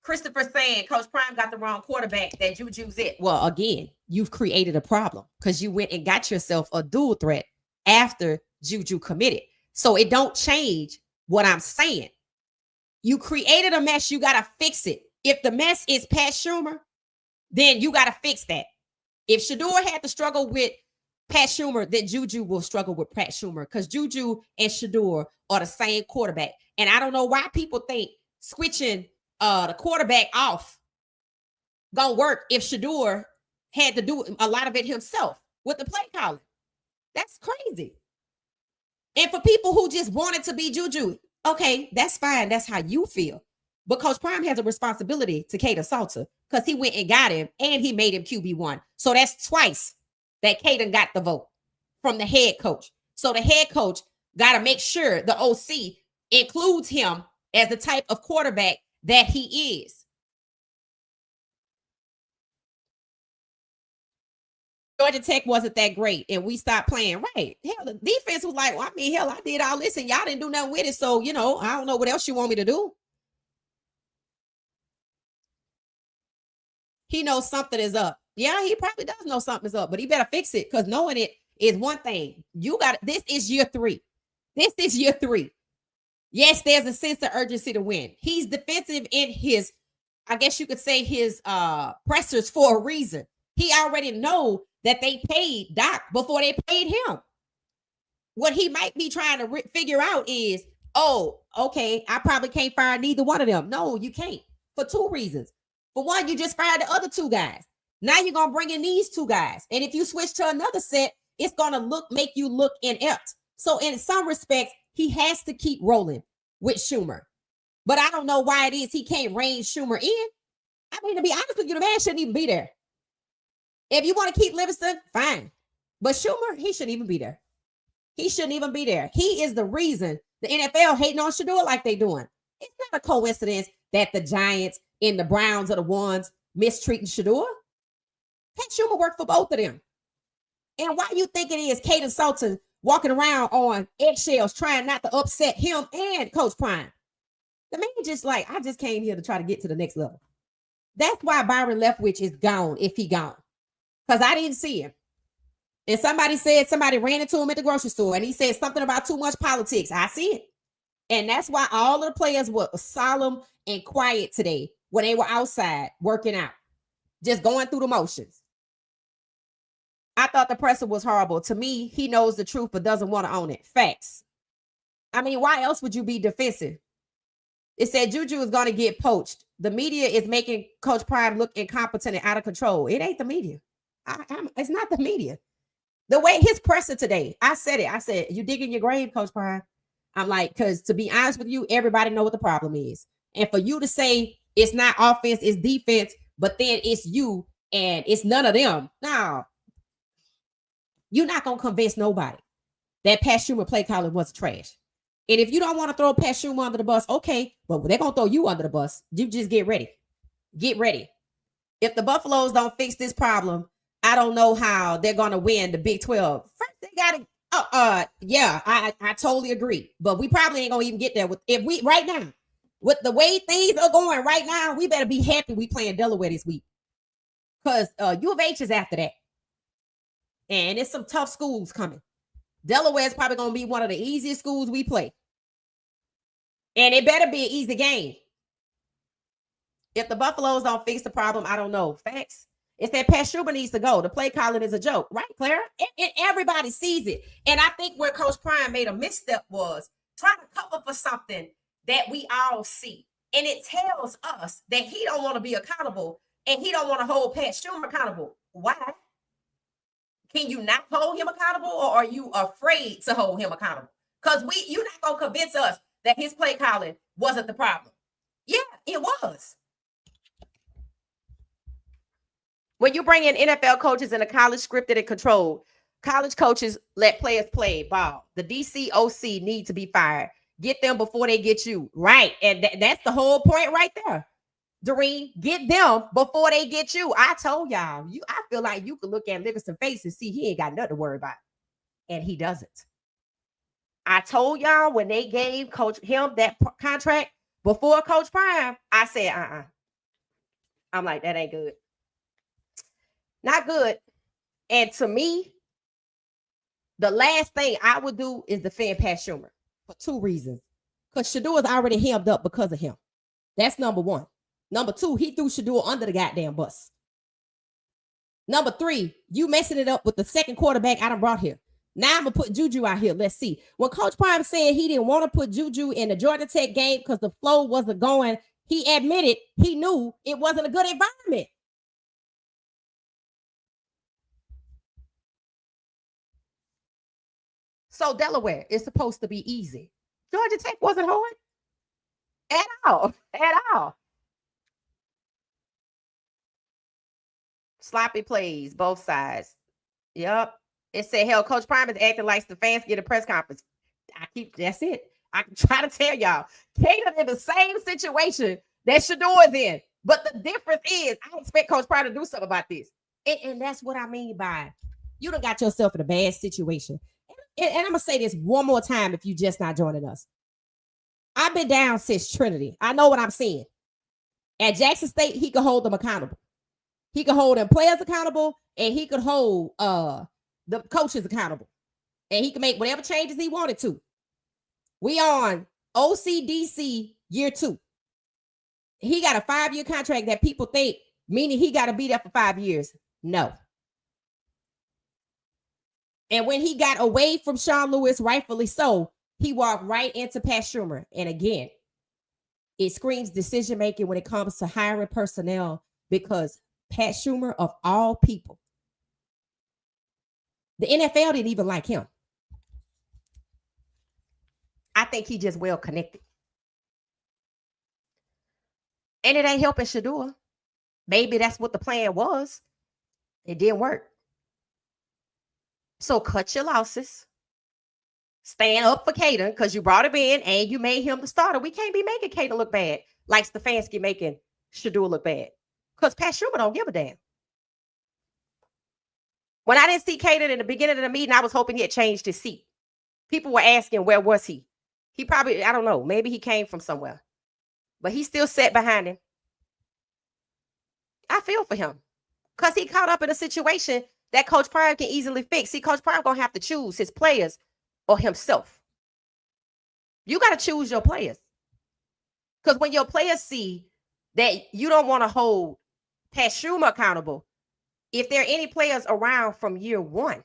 Christopher saying Coach Prime got the wrong quarterback. That Juju's it. Well, again, you've created a problem because you went and got yourself a dual threat after Juju committed. So it don't change what I'm saying. You created a mess. You got to fix it. If the mess is Pat Shumur, then you got to fix that. If Shador had to struggle with Pat Shumur, then Juju will struggle with Pat Shumur because Juju and Shador are the same quarterback. And I don't know why people think switching the quarterback off gonna work if Shador had to do a lot of it himself with the play calling. That's crazy. And for people who just wanted to be Juju, okay, that's fine. That's how you feel. But Coach Prime has a responsibility to Caden Salter because he went and got him and he made him QB1. So that's twice that Caden got the vote from the head coach. So the head coach got to make sure the OC includes him as the type of quarterback that he is. Georgia Tech wasn't that great, and we stopped playing. Right. Hell, the defense was like, well, I mean, hell, I did all this, and y'all didn't do nothing with it. So, I don't know what else you want me to do. He knows something is up. Yeah, he probably does know something is up, but he better fix it because knowing it is one thing. This is year 3. This is year 3. Yes, there's a sense of urgency to win. He's defensive in his, I guess you could say, his pressers for a reason. He already know that they paid Doc before they paid him. What he might be trying to figure out is, oh, okay, I probably can't fire neither one of them. No, you can't for 2 reasons. For one, you just fired the other 2 guys. Now you're going to bring in these 2 guys. And if you switch to another set, it's going to make you look inept. So in some respects, he has to keep rolling with Shumur. But I don't know why it is he can't rein Shumur in. I mean, to be honest with you, the man shouldn't even be there. If you want to keep Livingston, fine. But Shumur, he shouldn't even be there. He shouldn't even be there. He is the reason the NFL hating on Shador like they doing. It's not a coincidence that the Giants and the Browns are the ones mistreating Shador. Pat Shumur worked for both of them. And why you think it is Caden Salton walking around on eggshells trying not to upset him and Coach Prime? The man just like, I just came here to try to get to the next level. That's why Byron Leftwich is gone if he gone. Because I didn't see him. And somebody ran into him at the grocery store and he said something about too much politics. I see it. And that's why all of the players were solemn and quiet today when they were outside working out, just going through the motions. I thought the presser was horrible. To me, he knows the truth but doesn't want to own it. Facts. I mean, why else would you be defensive? It said Juju is going to get poached. The media is making Coach Prime look incompetent and out of control. It ain't the media. It's not the media. The way his presser today, I said, you digging your grave, Coach Prime? I'm like, because to be honest with you, everybody know what the problem is. And for you to say it's not offense, it's defense, but then it's you and it's none of them. No, you're not going to convince nobody that Pat Shumur play calling was trash. And if you don't want to throw Pat Shumur under the bus, okay, but they're going to throw you under the bus. You just get ready. Get ready. If the Buffaloes don't fix this problem, I don't know how they're going to win the Big 12. First, they got to, yeah, I totally agree. But we probably ain't going to even get there right now. With the way things are going right now, we better be happy we playing Delaware this week. Because U of H is after that. And it's some tough schools coming. Delaware is probably going to be one of the easiest schools we play. And it better be an easy game. If the Buffaloes don't fix the problem, I don't know. Facts. It's that Pat Shumur needs to go. The play calling is a joke. Right, Clara? And everybody sees it. And I think where Coach Prime made a misstep was trying to cover for something that we all see. And it tells us that he don't want to be accountable and he don't want to hold Pat Shumur accountable. Why? Can you not hold him accountable, or are you afraid to hold him accountable? Because you're not gonna convince us that his play calling wasn't the problem. Yeah, it was. When you bring in NFL coaches in a college scripted and controlled, college coaches let players play ball. The DC OC need to be fired. Get them before they get you. Right. And that's the whole point right there. Doreen, get them before they get you. I told y'all, I feel like you could look at Livingston's face and see he ain't got nothing to worry about. And he doesn't. I told y'all when they gave him that contract before Coach Prime, I said, I'm like, that ain't good. Not good. And to me, the last thing I would do is defend Pat Shumur for 2 reasons. Because Shador is already hemmed up because of him. That's number 1. Number 2, he threw Shador under the goddamn bus. Number 3, you messing it up with the second quarterback I done brought here. Now I'm going to put Juju out here. Let's see. When Coach Prime said he didn't want to put Juju in the Georgia Tech game because the flow wasn't going, he admitted he knew it wasn't a good environment. So Delaware is supposed to be easy. Georgia Tech wasn't hard at all. At all. Sloppy plays, both sides. Yep. It said, hell, Coach Prime is acting like Stefanski at a press conference. That's it. I can try to tell y'all. Caden in the same situation that Shador is in. But the difference is, I expect Coach Prime to do something about this. And that's what I mean by, you done got yourself in a bad situation. And I'm going to say this one more time if you just not joining us. I've been down since Trinity. I know what I'm seeing. At Jackson State, he could hold them accountable. He could hold them players accountable, and he could hold the coaches accountable. And he can make whatever changes he wanted to. We on OCDC year 2. He got a 5-year contract that people think, meaning he got to be there for 5 years. No. And when he got away from Sean Lewis, rightfully so, he walked right into Pat Shumur. And again, it screams decision-making when it comes to hiring personnel, because Pat Shumur, of all people, the NFL didn't even like him. I think he just well connected. And it ain't helping Shador. Maybe that's what the plan was. It didn't work. So cut your losses. Stand up for Caden because you brought him in and you made him the starter. We can't be making Caden look bad like Stefanski making Shador look bad, because Pat Shumur don't give a damn. When I didn't see Caden in the beginning of the meeting, I was hoping he had changed his seat. People were asking, where was he? He probably, I don't know, maybe he came from somewhere. But he still sat behind him. I feel for him because he caught up in a situation that Coach Prime can easily fix. See, Coach Prime going to have to choose his players or himself. You got to choose your players. Because when your players see that you don't want to hold Pat Shumur accountable, if there are any players around from year 1,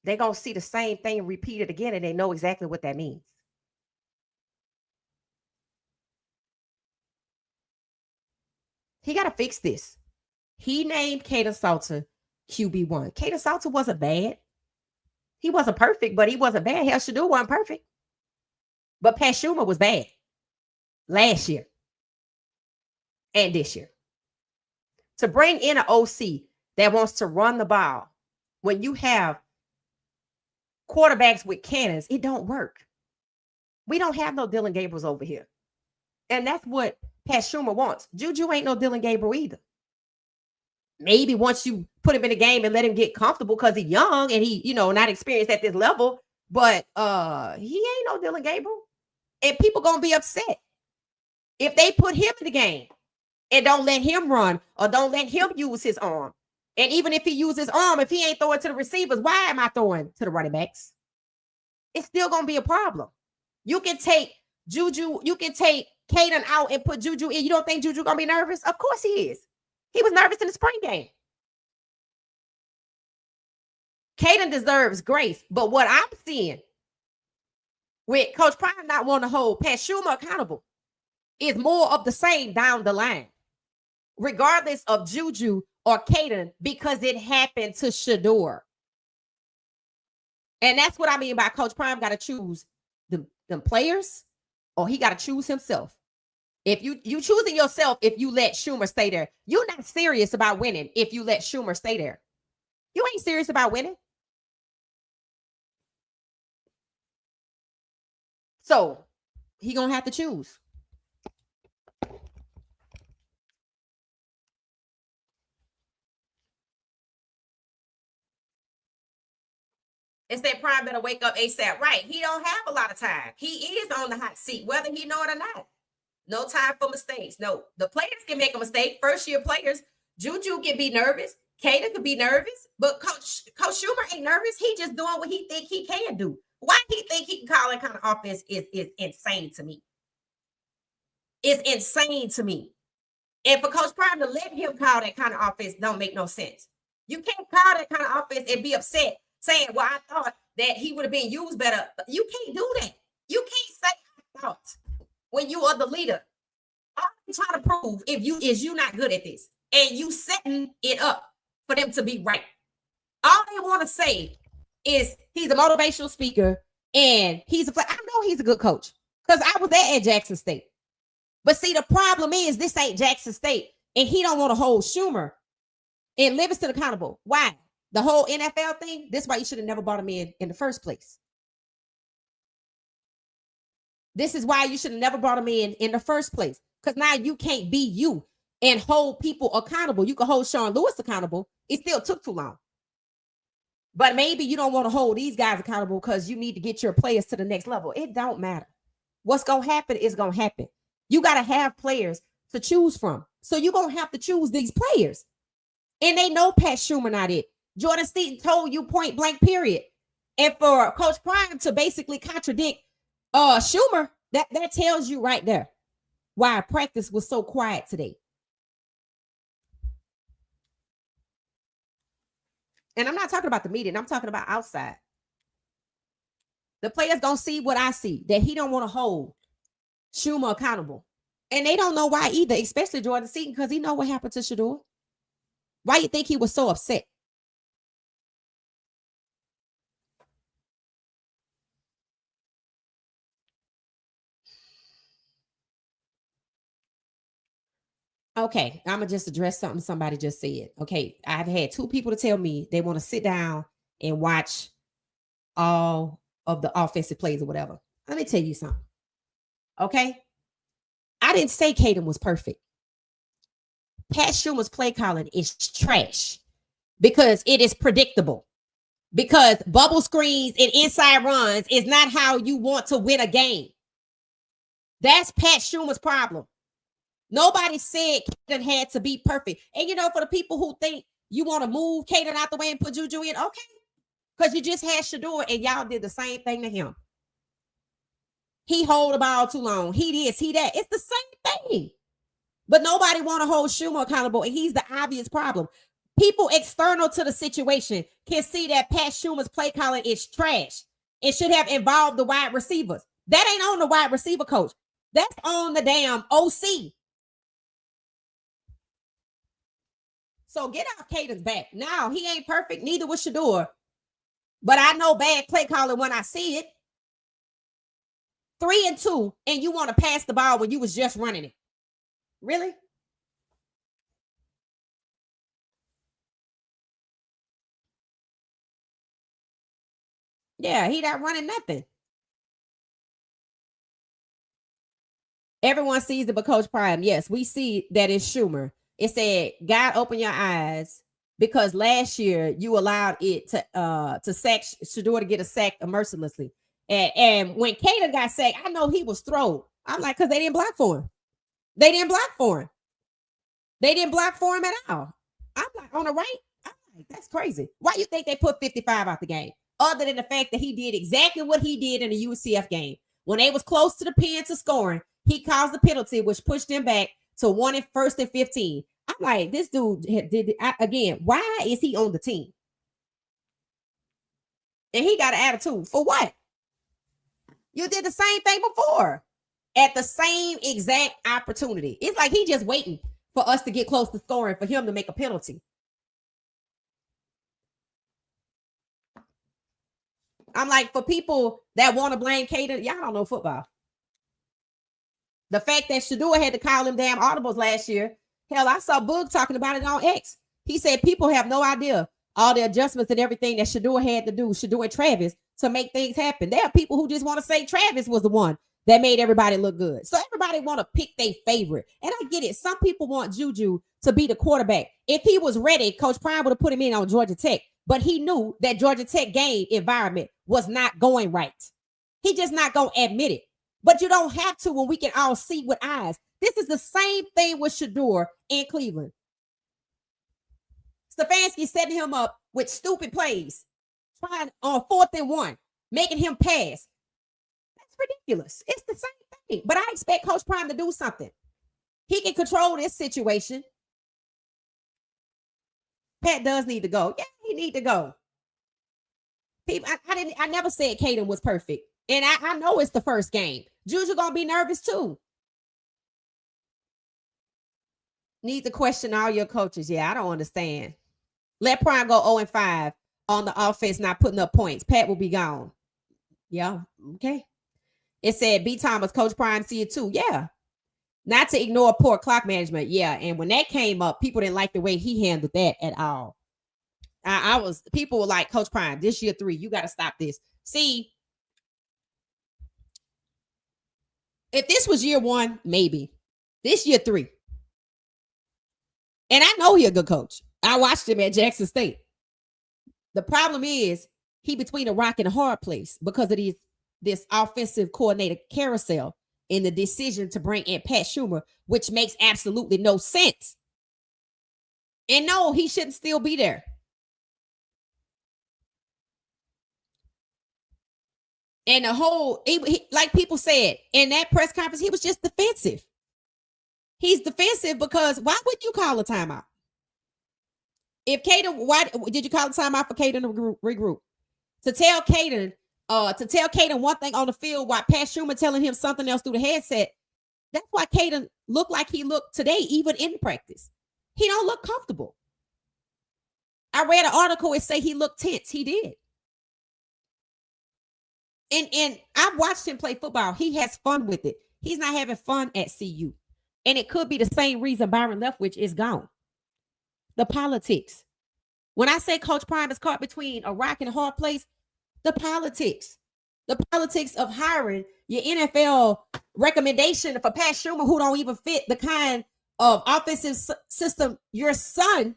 they're going to see the same thing repeated again, and they know exactly what that means. He got to fix this. He named Caden Salter QB1. Caden Salter wasn't bad. He wasn't perfect, but he wasn't bad. Hell, Shador wasn't perfect. But Pat Shumur was bad last year and this year. To bring in an OC that wants to run the ball when you have quarterbacks with cannons, it don't work. We don't have no Dylan Gabriels over here. And that's what Pat Shumur wants. Juju ain't no Dylan Gabriel either. Maybe once you put him in the game and let him get comfortable because he's young and he, not experienced at this level, but he ain't no Dylan Gabriel. And people gonna be upset if they put him in the game and don't let him run or don't let him use his arm. And even if he uses his arm, if he ain't throwing to the receivers, why am I throwing to the running backs? It's still gonna be a problem. You can take Juju, you can take Caden out and put Juju in. You don't think Juju gonna be nervous? Of course he is. He was nervous in the spring game. Caden deserves grace, but what I'm seeing with Coach Prime not wanting to hold Pat Shumur accountable is more of the same down the line. Regardless of Juju or Caden because it happened to Shador. And that's what I mean by Coach Prime got to choose them players, or he got to choose himself. If you choosing yourself, if you let Shumur stay there, you're not serious about winning. If you let Shumur stay there, you ain't serious about winning. So he gonna have to choose. It said Prime better wake up ASAP. Right. He don't have a lot of time. He is on the hot seat, whether he know it or not. No time for mistakes. No, the players can make a mistake. First year players, Juju can be nervous. Kaden could be nervous, but Coach Shumur ain't nervous. He just doing what he think he can do. Why he think he can call that kind of offense is insane to me. It's insane to me. And for Coach Prime to let him call that kind of offense don't make no sense. You can't call that kind of offense and be upset saying, well, I thought that he would have been used better. You can't do that. You can't say I thought when you are the leader. All I'm trying to prove is you not good at this. And you setting it up for them to be right. All they want to say is he's a motivational speaker and I know he's a good coach because I was there at Jackson State. But see, the problem is this ain't Jackson State and he don't want to hold Shumur and Livingston accountable. Why? The whole NFL thing, this is why you should have never brought him in the first place. This is why you should have never brought him in the first place. Because now you can't be you and hold people accountable. You can hold Sean Lewis accountable. It still took too long. But maybe you don't want to hold these guys accountable because you need to get your players to the next level. It don't matter. What's going to happen is going to happen. You got to have players to choose from. So you're going to have to choose these players. And they know Pat Shumur not it. Jordan Seaton told you point blank, period. And for Coach Prime to basically contradict Shumur, that tells you right there why practice was so quiet today. And I'm not talking about the meeting. I'm talking about outside. The players gonna see what I see, that he don't want to hold Shumur accountable. And they don't know why either, especially Jordan Seaton, because he know what happened to Shador. Why you think he was so upset? Okay, I'm going to just address something somebody just said. Okay, I've had two people to tell me they want to sit down and watch all of the offensive plays or whatever. Let me tell you something. Okay? I didn't say Caden was perfect. Pat Shumur's play calling is trash because it is predictable. Because bubble screens and inside runs is not how you want to win a game. That's Pat Shumur's problem. Nobody said Caden had to be perfect. And, for the people who think you want to move Caden out the way and put Juju in, okay. Because you just had Shador and y'all did the same thing to him. He hold the ball too long. He this, he that. It's the same thing. But nobody want to hold Shumur accountable, and he's the obvious problem. People external to the situation can see that Pat Shumur's play calling is trash. It should have involved the wide receivers. That ain't on the wide receiver coach. That's on the damn OC. So get off Caden's back. Now, he ain't perfect. Neither was Shador. But I know bad play calling when I see it. 3-2, and you want to pass the ball when you was just running it. Really? Yeah, he not running nothing. Everyone sees it but Coach Prime. Yes, we see that it's Shumur. It said, God, open your eyes, because last year you allowed it to sack Shador to get a sack mercilessly. And when Caden got sacked, I know he was thrown. I'm like, because they didn't block for him. They didn't block for him. They didn't block for him at all. I'm like, on the right? I'm like, that's crazy. Why you think they put 55 out the game? Other than the fact that he did exactly what he did in the UCF game. When they was close to the pen to scoring, he caused the penalty, which pushed them back to 1st and 15. I'm like, this dude again, why is he on the team? And he got an attitude. For what? You did the same thing before at the same exact opportunity. It's like he just waiting for us to get close to scoring for him to make a penalty. I'm like, for people that want to blame Caden, y'all don't know football. The fact that Shador had to call them damn audibles last year. Hell, I saw Boog talking about it on X. He said people have no idea all the adjustments and everything that Shador had to do, Shador and Travis, to make things happen. There are people who just want to say Travis was the one that made everybody look good. So everybody want to pick their favorite. And I get it. Some people want Juju to be the quarterback. If he was ready, Coach Prime would have put him in on Georgia Tech. But he knew that Georgia Tech game environment was not going right. He just not going to admit it. But you don't have to when we can all see with eyes. This is the same thing with Shador in Cleveland. Stefanski setting him up with stupid plays, trying on 4th and 1, making him pass. That's ridiculous. It's the same thing. But I expect Coach Prime to do something. He can control this situation. Pat does need to go. Yeah, he need to go. People, I never said Caden was perfect. And I know it's the first game. Juju gonna be nervous too. Need to question all your coaches. Yeah, I don't understand. Let Prime go 0-5 on the offense, not putting up points. Pat will be gone. Yeah, okay. It said B. Thomas, Coach Prime, see it too. Yeah. Not to ignore poor clock management. Yeah. And when that came up, people didn't like the way he handled that at all. People were like, Coach Prime, this year 3, you got to stop this. See, if this was year 1, maybe. This year 3. And I know he's a good coach. I watched him at Jackson State. The problem is he between a rock and a hard place because of this offensive coordinator carousel in the decision to bring in Pat Shumur, which makes absolutely no sense. And no, he shouldn't still be there. And the whole, like people said in that press conference, he was just defensive. He's defensive because why would you call a timeout? If Caden, why did you call a timeout for Caden to regroup? To tell Caden one thing on the field while Pat Shumur telling him something else through the headset. That's why Caden looked like he looked today, even in practice. He don't look comfortable. I read an article, it say he looked tense. He did. And I've watched him play football. He has fun with it. He's not having fun at CU. And it could be the same reason Byron Leftwich is gone. The politics. When I say Coach Prime is caught between a rock and a hard place, the politics of hiring your NFL recommendation for Pat Shumur, who don't even fit the kind of offensive system your son,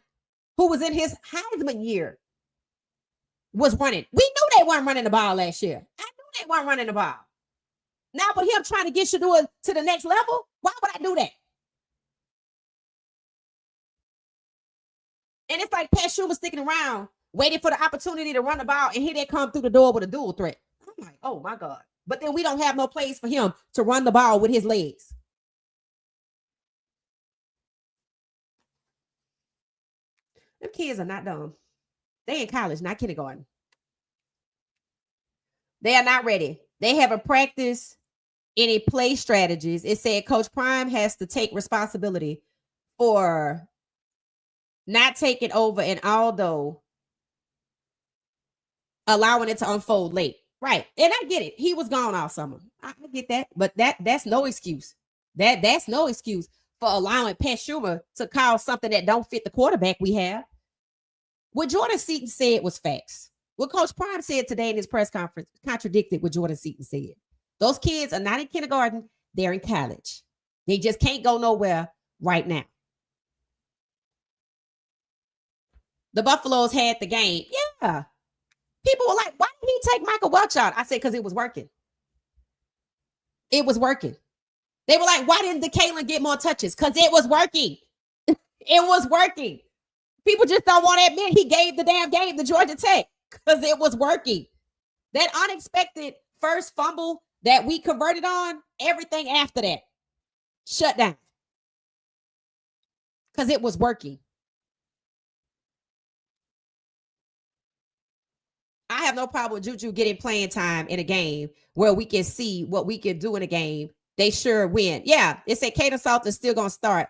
who was in his Heisman year, was running. We knew they weren't running the ball last year. I knew they weren't running the ball. Now, with him trying to get Shador to the next level, why would I do that? And it's like Pat Shumur sticking around, waiting for the opportunity to run the ball, and here they come through the door with a dual threat. I'm like, oh my God. But then we don't have no place for him to run the ball with his legs. Them kids are not dumb. They in college, not kindergarten. They are not ready. They haven't practiced any play strategies. It said Coach Prime has to take responsibility for not taking over, and although allowing it to unfold late. Right. And I get it. He was gone all summer. I get that. But that's no excuse. That's no excuse for allowing Pat Shumur to call something that don't fit the quarterback we have. What Jordan Seaton said was facts. What Coach Prime said today in his press conference contradicted what Jordan Seaton said. Those kids are not in kindergarten. They're in college. They just can't go nowhere right now. The Buffaloes had the game. Yeah. People were like, why did he take Michael Welch out? I said, because it was working. It was working. They were like, why didn't DeKalen get more touches? Because it was working. It was working. People just don't want to admit he gave the damn game to Georgia Tech because it was working. That unexpected first fumble that we converted on, everything after that shut down because it was working. I have no problem with Juju getting playing time in a game where we can see what we can do in a game. They sure win. Yeah, it said Caden Salt is still going to start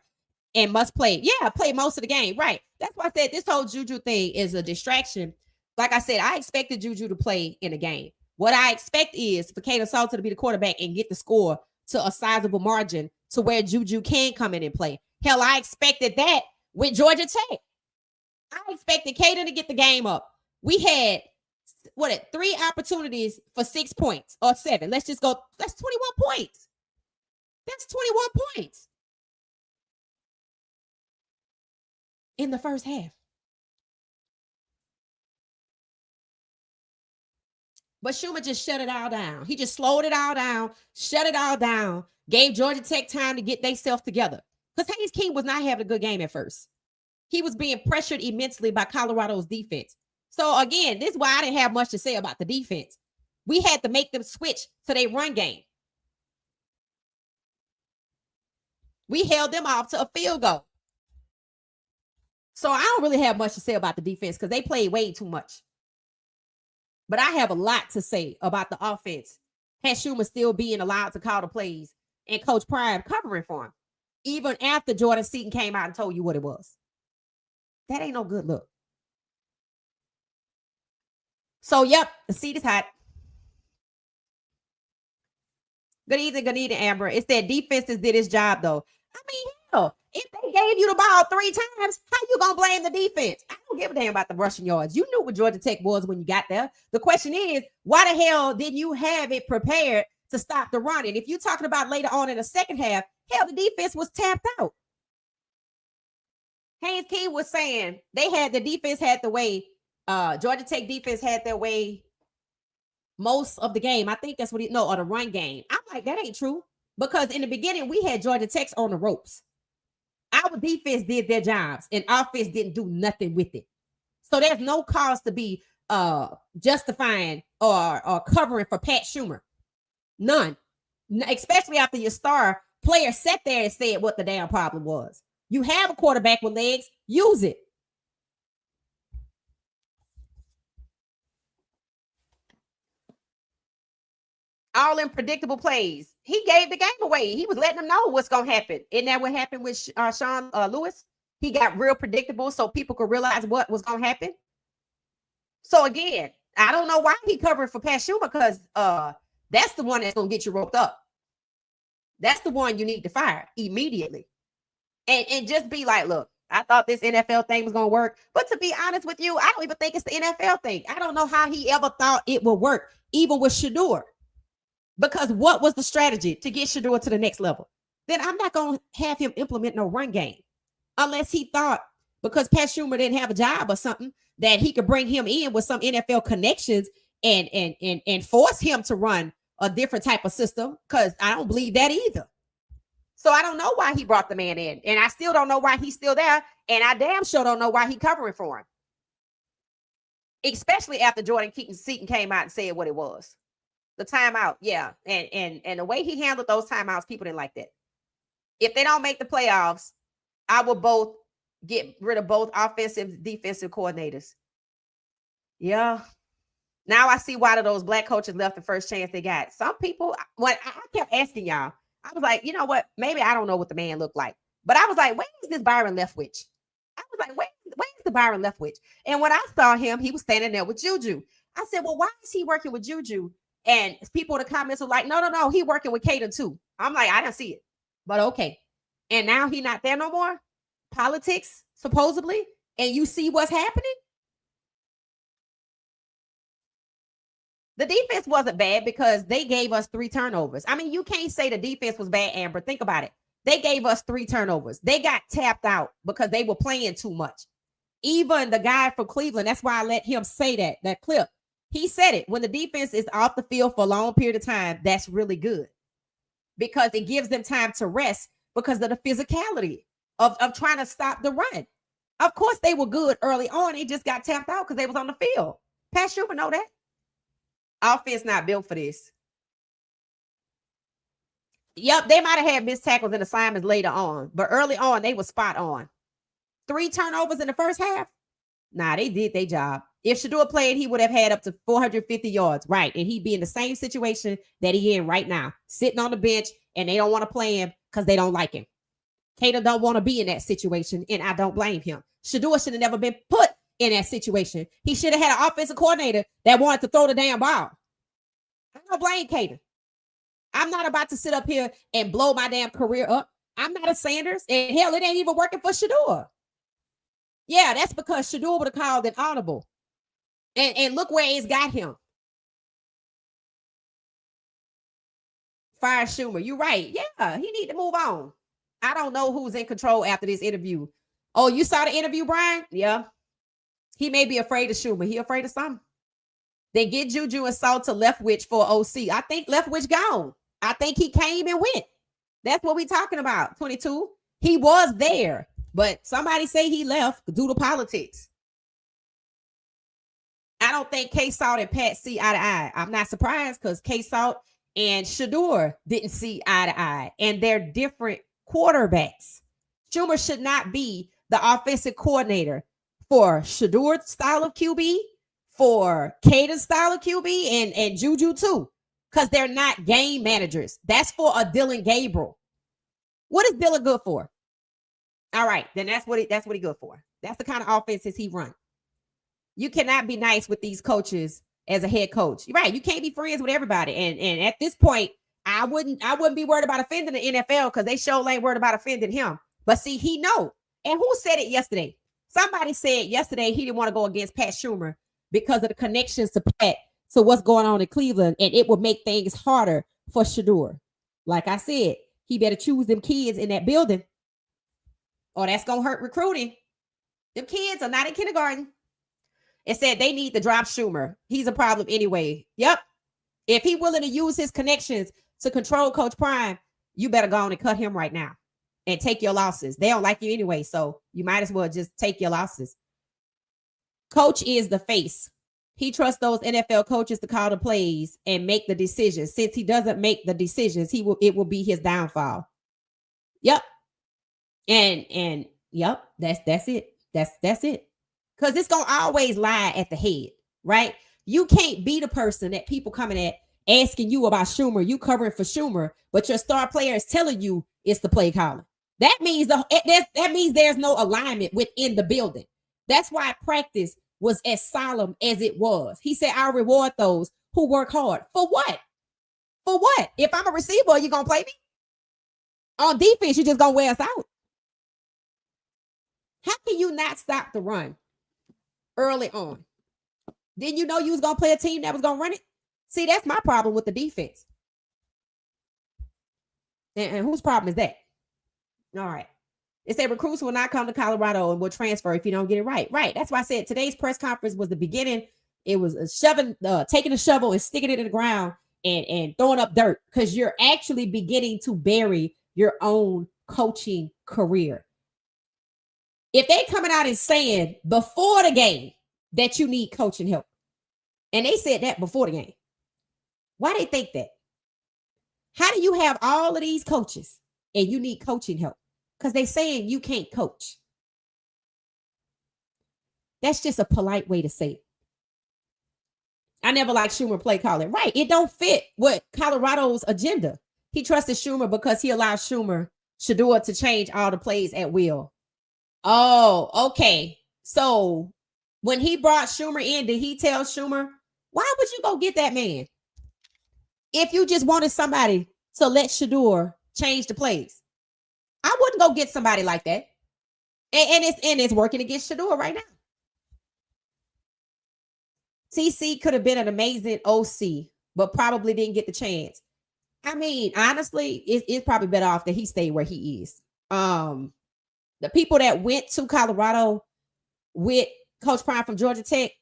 and must play. Yeah, play most of the game. Right. That's why I said this whole Juju thing is a distraction like I said, I expected Juju to play in a game. What I expect is for Kaden Salter to be the quarterback and get the score to a sizable margin to where Juju can come in and play. Hell, I expected that with Georgia Tech. I expected Kaden to get the game up. We had 3 opportunities for 6 points or 7. Let's just go. That's 21 points. That's 21 points in the first half. But Shumur just shut it all down. He just slowed it all down, shut it all down, gave Georgia Tech time to get themselves together. Because Haynes King was not having a good game at first. He was being pressured immensely by Colorado's defense. So again, this is why I didn't have much to say about the defense. We had to make them switch to their run game. We held them off to a field goal. So I don't really have much to say about the defense because they played way too much. But I have a lot to say about the offense. Pat Shumur still being allowed to call the plays and Coach Prime covering for him, even after Jordan Seaton came out and told you what it was. That ain't no good look. So, yep, the seat is hot. Good evening, Amber. It's that defense that did its job, though. I mean, hell, if they gave you the ball 3 times, how you going to blame the defense? I don't give a damn about the rushing yards. You knew what Georgia Tech was when you got there. The question is, why the hell didn't you have it prepared to stop the run? And if you're talking about later on in the second half, hell, the defense was tapped out. Haynes King was saying the defense had the way. Georgia Tech defense had their way most of the game. I think that's what or the run game. I'm like, that ain't true. Because in the beginning, we had Georgia Tech on the ropes. Our defense did their jobs, and offense didn't do nothing with it. So there's no cause to be justifying or covering for Pat Shumur. None. Especially after your star player sat there and said what the damn problem was. You have a quarterback with legs, use it. All in predictable plays. He gave the game away. He was letting them know what's going to happen. Isn't that what happened with Sean Lewis? He got real predictable so people could realize what was going to happen. So again, I don't know why he covered for Pat Shumur because that's the one that's going to get you roped up. That's the one you need to fire immediately. And just be like, look, I thought this NFL thing was going to work. But to be honest with you, I don't even think it's the NFL thing. I don't know how he ever thought it would work, even with Shedeur. Because what was the strategy to get Shedeur to the next level? Then I'm not going to have him implement no run game. Unless he thought, because Pat Shumur didn't have a job or something, that he could bring him in with some NFL connections and force him to run a different type of system. Because I don't believe that either. So I don't know why he brought the man in. And I still don't know why he's still there. And I damn sure don't know why he covering for him. Especially after Jordan Seaton came out and said what it was. The timeout, yeah. And the way he handled those timeouts, people didn't like that. If they don't make the playoffs, I will both get rid of both offensive, defensive coordinators. Yeah. Now I see why those black coaches left the first chance they got. Some people, when I kept asking y'all, I was like, you know what? Maybe I don't know what the man looked like. But I was like, where is this Byron Leftwich? I was like, where's the Byron Leftwich? And when I saw him, he was standing there with Juju. I said, well, why is he working with Juju? And people in the comments were like, no, he working with Caden too. I'm like, I didn't see it. But okay. And now he not there no more? Politics, supposedly? And you see what's happening? The defense wasn't bad because they gave us 3 turnovers. I mean, you can't say the defense was bad, Amber. Think about it. They gave us 3 turnovers. They got tapped out because they were playing too much. Even the guy from Cleveland, that's why I let him say that clip. He said it. When the defense is off the field for a long period of time, that's really good because it gives them time to rest because of the physicality of trying to stop the run. Of course, they were good early on. They just got tapped out because they was on the field. Pat Shumur know that. Offense not built for this. Yep, they might have had missed tackles and assignments later on, but early on, they were spot on. 3 turnovers in the first half? Nah, they did their job. If Shedeur played, he would have had up to 450 yards, right? And he'd be in the same situation that he in right now, sitting on the bench, and they don't want to play him because they don't like him. Cater don't want to be in that situation, and I don't blame him. Shedeur should have never been put in that situation. He should have had an offensive coordinator that wanted to throw the damn ball. I don't blame Caden. I'm not about to sit up here and blow my damn career up. I'm not a Sanders, and hell, it ain't even working for Shador. Yeah, that's because Shador would have called an audible. And look where it's got him. Fire Shumur. You're right. Yeah, he need to move on. I don't know who's in control after this interview. Oh, you saw the interview, Brian? Yeah. He may be afraid of Shumur. He afraid of something. They get Juju and Salt to Leftwich for OC. I think Leftwich gone. I think he came and went. That's what we talking about. 22. He was there, but somebody say he left due to politics. I don't think K-Salt and Pat see eye to eye. I'm not surprised because K-Salt and Shador didn't see eye to eye, and they're different quarterbacks. Shumur should not be the offensive coordinator for Shador's style of QB, for Caden's style of QB, and Juju too, because they're not game managers. That's for a Dylan Gabriel. What is Dylan good for? All right, then that's what he good for. That's the kind of offenses he runs. You cannot be nice with these coaches as a head coach. You're right. You can't be friends with everybody. And at this point, I wouldn't be worried about offending the NFL because they sure ain't worried about offending him. But see, he know. And who said it yesterday? Somebody said yesterday he didn't want to go against Pat Shumur because of the connections to Pat, to what's going on in Cleveland, and it would make things harder for Shador. Like I said, he better choose them kids in that building, or that's gonna hurt recruiting. Them kids are not in kindergarten. It said they need to drop Shumur. He's a problem anyway. Yep. If he's willing to use his connections to control Coach Prime, you better go on and cut him right now and take your losses. They don't like you anyway, so you might as well just take your losses. Coach is the face. He trusts those NFL coaches to call the plays and make the decisions. Since he doesn't make the decisions, it will be his downfall. Yep. And yep, that's it. That's it. Because it's going to always lie at the head, right? You can't be the person that people coming at asking you about Shumur, you covering for Shumur, but your star player is telling you it's the play calling. That means that means there's no alignment within the building. That's why practice was as solemn as it was. He said, I'll reward those who work hard. For what? For what? If I'm a receiver, are you going to play me? On defense, you're just going to wear us out. How can you not stop the run early on? Didn't you know you was going to play a team that was going to run it? See, that's my problem with the defense. And whose problem is that? All right. It said recruits will not come to Colorado and will transfer if you don't get it right. Right. That's why I said today's press conference was the beginning. It was taking a shovel and sticking it in the ground and throwing up dirt because you're actually beginning to bury your own coaching career. If they coming out and saying before the game that you need coaching help, and they said that before the game, why they think that? How do you have all of these coaches and you need coaching help? Because they saying you can't coach. That's just a polite way to say it. I never liked Shumur play calling. Right. It don't fit with Colorado's agenda. He trusted Shumur because he allowed Shador to change all the plays at will. Oh, okay. So when he brought Shumur in, did he tell Shumur, why would you go get that man? If you just wanted somebody to let Shador change the plays. I wouldn't go get somebody like that. And it's working against Shador right now. TC could have been an amazing OC, but probably didn't get the chance. I mean, honestly, it's probably better off that he stayed where he is. The people that went to Colorado with Coach Prime from Georgia Tech,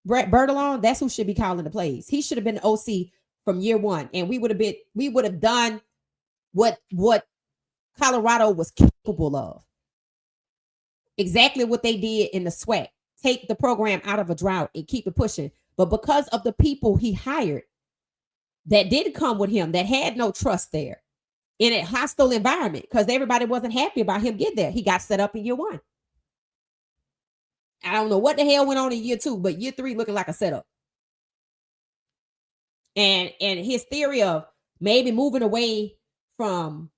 Brett Bertolone, that's who should be calling the plays. He should have been the OC from year one, and we would have done what Colorado was capable of. Exactly what they did in the SWAC. Take the program out of a drought and keep it pushing. But because of the people he hired that didn't come with him, that had no trust there in a hostile environment, because everybody wasn't happy about him getting there, he got set up in year one. I don't know what the hell went on in year two, but year three looking like a setup. And his theory of maybe moving away from,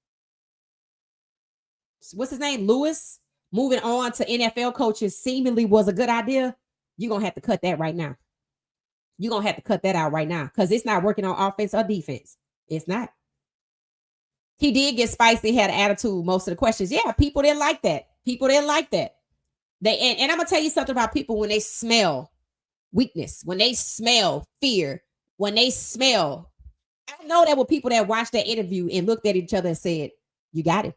what's his name, Lewis, moving on to NFL coaches seemingly was a good idea. you're going to have to cut that right now. You're going to have to cut that out right now because it's not working on offense or defense. It's not. He did get spicy, had an attitude most of the questions. Yeah, people didn't like that. People didn't like that. And I'm going to tell you something about people when they smell weakness, when they smell fear, when they smell. I know there were people that watched that interview and looked at each other and said, you got it.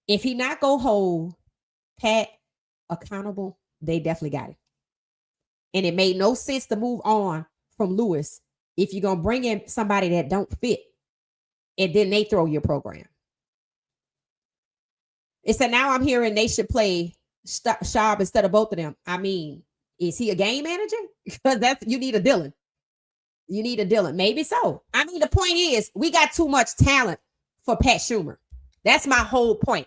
If he not go hold Pat accountable, they definitely got it. And it made no sense to move on from Lewis if you're going to bring in somebody that don't fit and then they throw your program. It's that now I'm hearing they should play Schaub instead of both of them. I mean, is he a game manager? Because you need a Dylan. You need a Dylan. Maybe so. I mean, the point is we got too much talent for Pat Shumur. That's my whole point.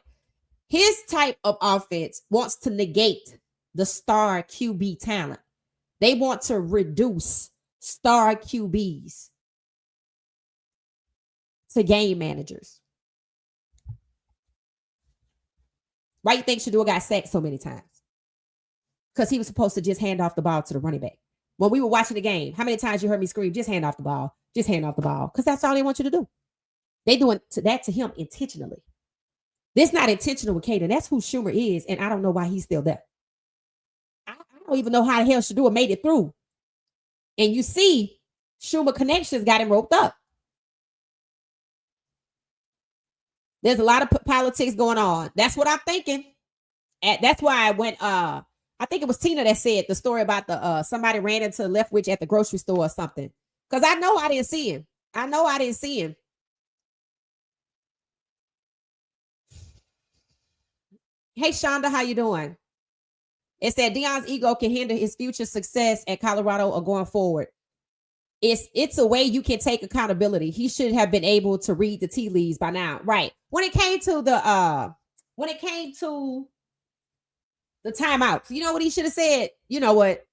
His type of offense wants to negate the star QB talent. They want to reduce star QBs to game managers. Why you think Shador got sacked so many times? Because he was supposed to just hand off the ball to the running back. When we were watching the game, how many times you heard me scream, just hand off the ball, just hand off the ball? Because that's all they want you to do. They doing that to him intentionally. This not intentional with Caden. That's who Shumur is, and I don't know why he's still there. I don't even know how the hell Shador made it through. And you see, Shumur connections got him roped up. There's a lot of politics going on. That's what I'm thinking. That's why I went, I think it was Tina that said the story about the somebody ran into Leftwich at the grocery store or something. Because I know I didn't see him. Hey, Shonda, how you doing? It said Deion's ego can hinder his future success at Colorado or going forward. It's a way you can take accountability. He should have been able to read the tea leaves by now. Right. When it came to the timeouts, you know what he should have said? You know what?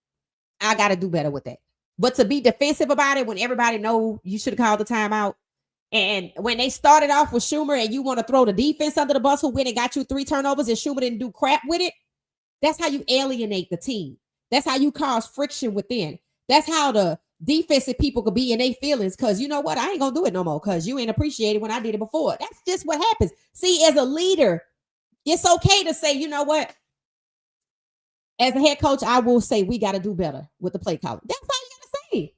I got to do better with that. But to be defensive about it when everybody know you should have called the timeout. And when they started off with Shumur and you want to throw the defense under the bus who went and got you 3 turnovers and Shumur didn't do crap with it, that's how you alienate the team. That's how you cause friction within. That's how the defensive people could be in their feelings because you know what? I ain't going to do it no more because you ain't appreciated when I did it before. That's just what happens. See, as a leader, it's okay to say, you know what? As a head coach, I will say we got to do better with the play calling. That's all you got to say.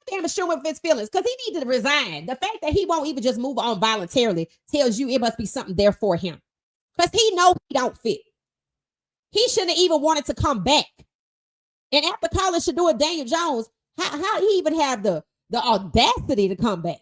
Damn Shumur with his feelings because he needs to resign. The fact that he won't even just move on voluntarily tells you it must be something there for him because he knows he don't fit. He shouldn't have even wanted to come back. And after college should do it, Daniel Jones, how he even have the audacity to come back?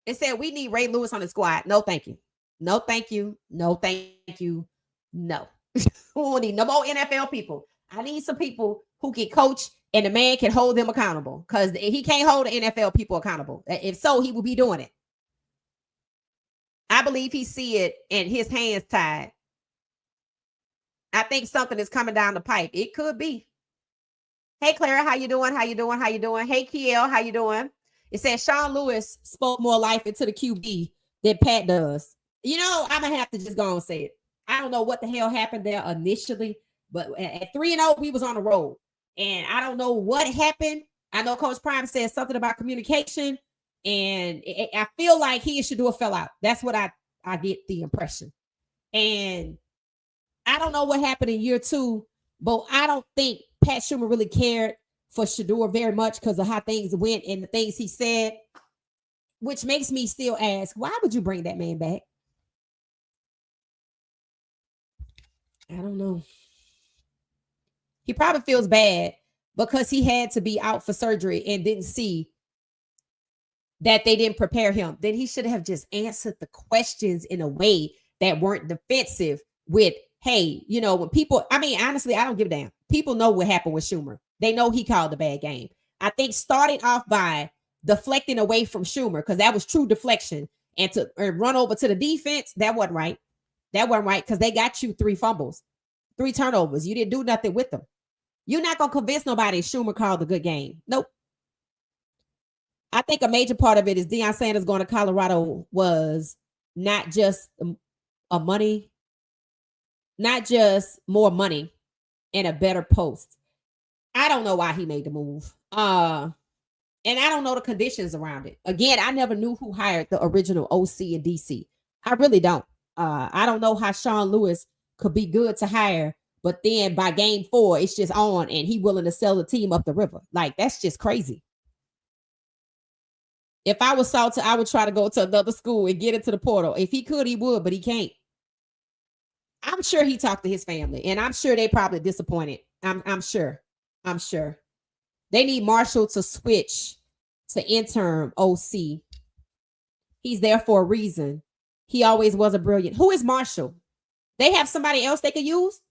It said we need Ray Lewis on the squad. No, thank you. No, thank you. No, thank you. No. We don't need no more NFL people. I need some people who can coach and the man can hold them accountable because he can't hold the NFL people accountable. If so, he will be doing it. I believe he see it and his hands tied. I think something is coming down the pipe. It could be. Hey, Clara, how you doing? Hey, Kiel, how you doing? It says Sean Lewis spoke more life into the QB than Pat does. You know, I'm going to have to just go and say it. I don't know what the hell happened there initially, but at 3-0, we was on the road. And I don't know what happened. I know Coach Prime said something about communication. And I feel like he and Shador fell out. That's what I get the impression. And I don't know what happened in year 2, but I don't think Pat Shumur really cared for Shador very much because of how things went and the things he said, which makes me still ask, why would you bring that man back? I don't know. He probably feels bad because he had to be out for surgery and didn't see that they didn't prepare him. Then he should have just answered the questions in a way that weren't defensive with, hey, you know, when people, I mean, honestly, I don't give a damn. People know what happened with Shumur. They know he called a bad game. I think starting off by deflecting away from Shumur, because that was true deflection, and to run over to the defense, that wasn't right. That wasn't right because they got you 3 fumbles, 3 turnovers. You didn't do nothing with them. You're not going to convince nobody Shumur called a good game. Nope. I think a major part of it is Deion Sanders going to Colorado was not just not just more money and a better post. I don't know why he made the move. And I don't know the conditions around it. Again, I never knew who hired the original OC in DC. I really don't. I don't know how Sean Lewis could be good to hire, but then by game 4, it's just on and he willing to sell the team up the river. Like, that's just crazy. If I was Salter, I would try to go to another school and get into the portal. If he could, he would, but he can't. I'm sure he talked to his family, and I'm sure they probably disappointed. I'm sure. They need Marshall to switch to interim OC. He's there for a reason. He always was a brilliant. Who is Marshall? They have somebody else they could use.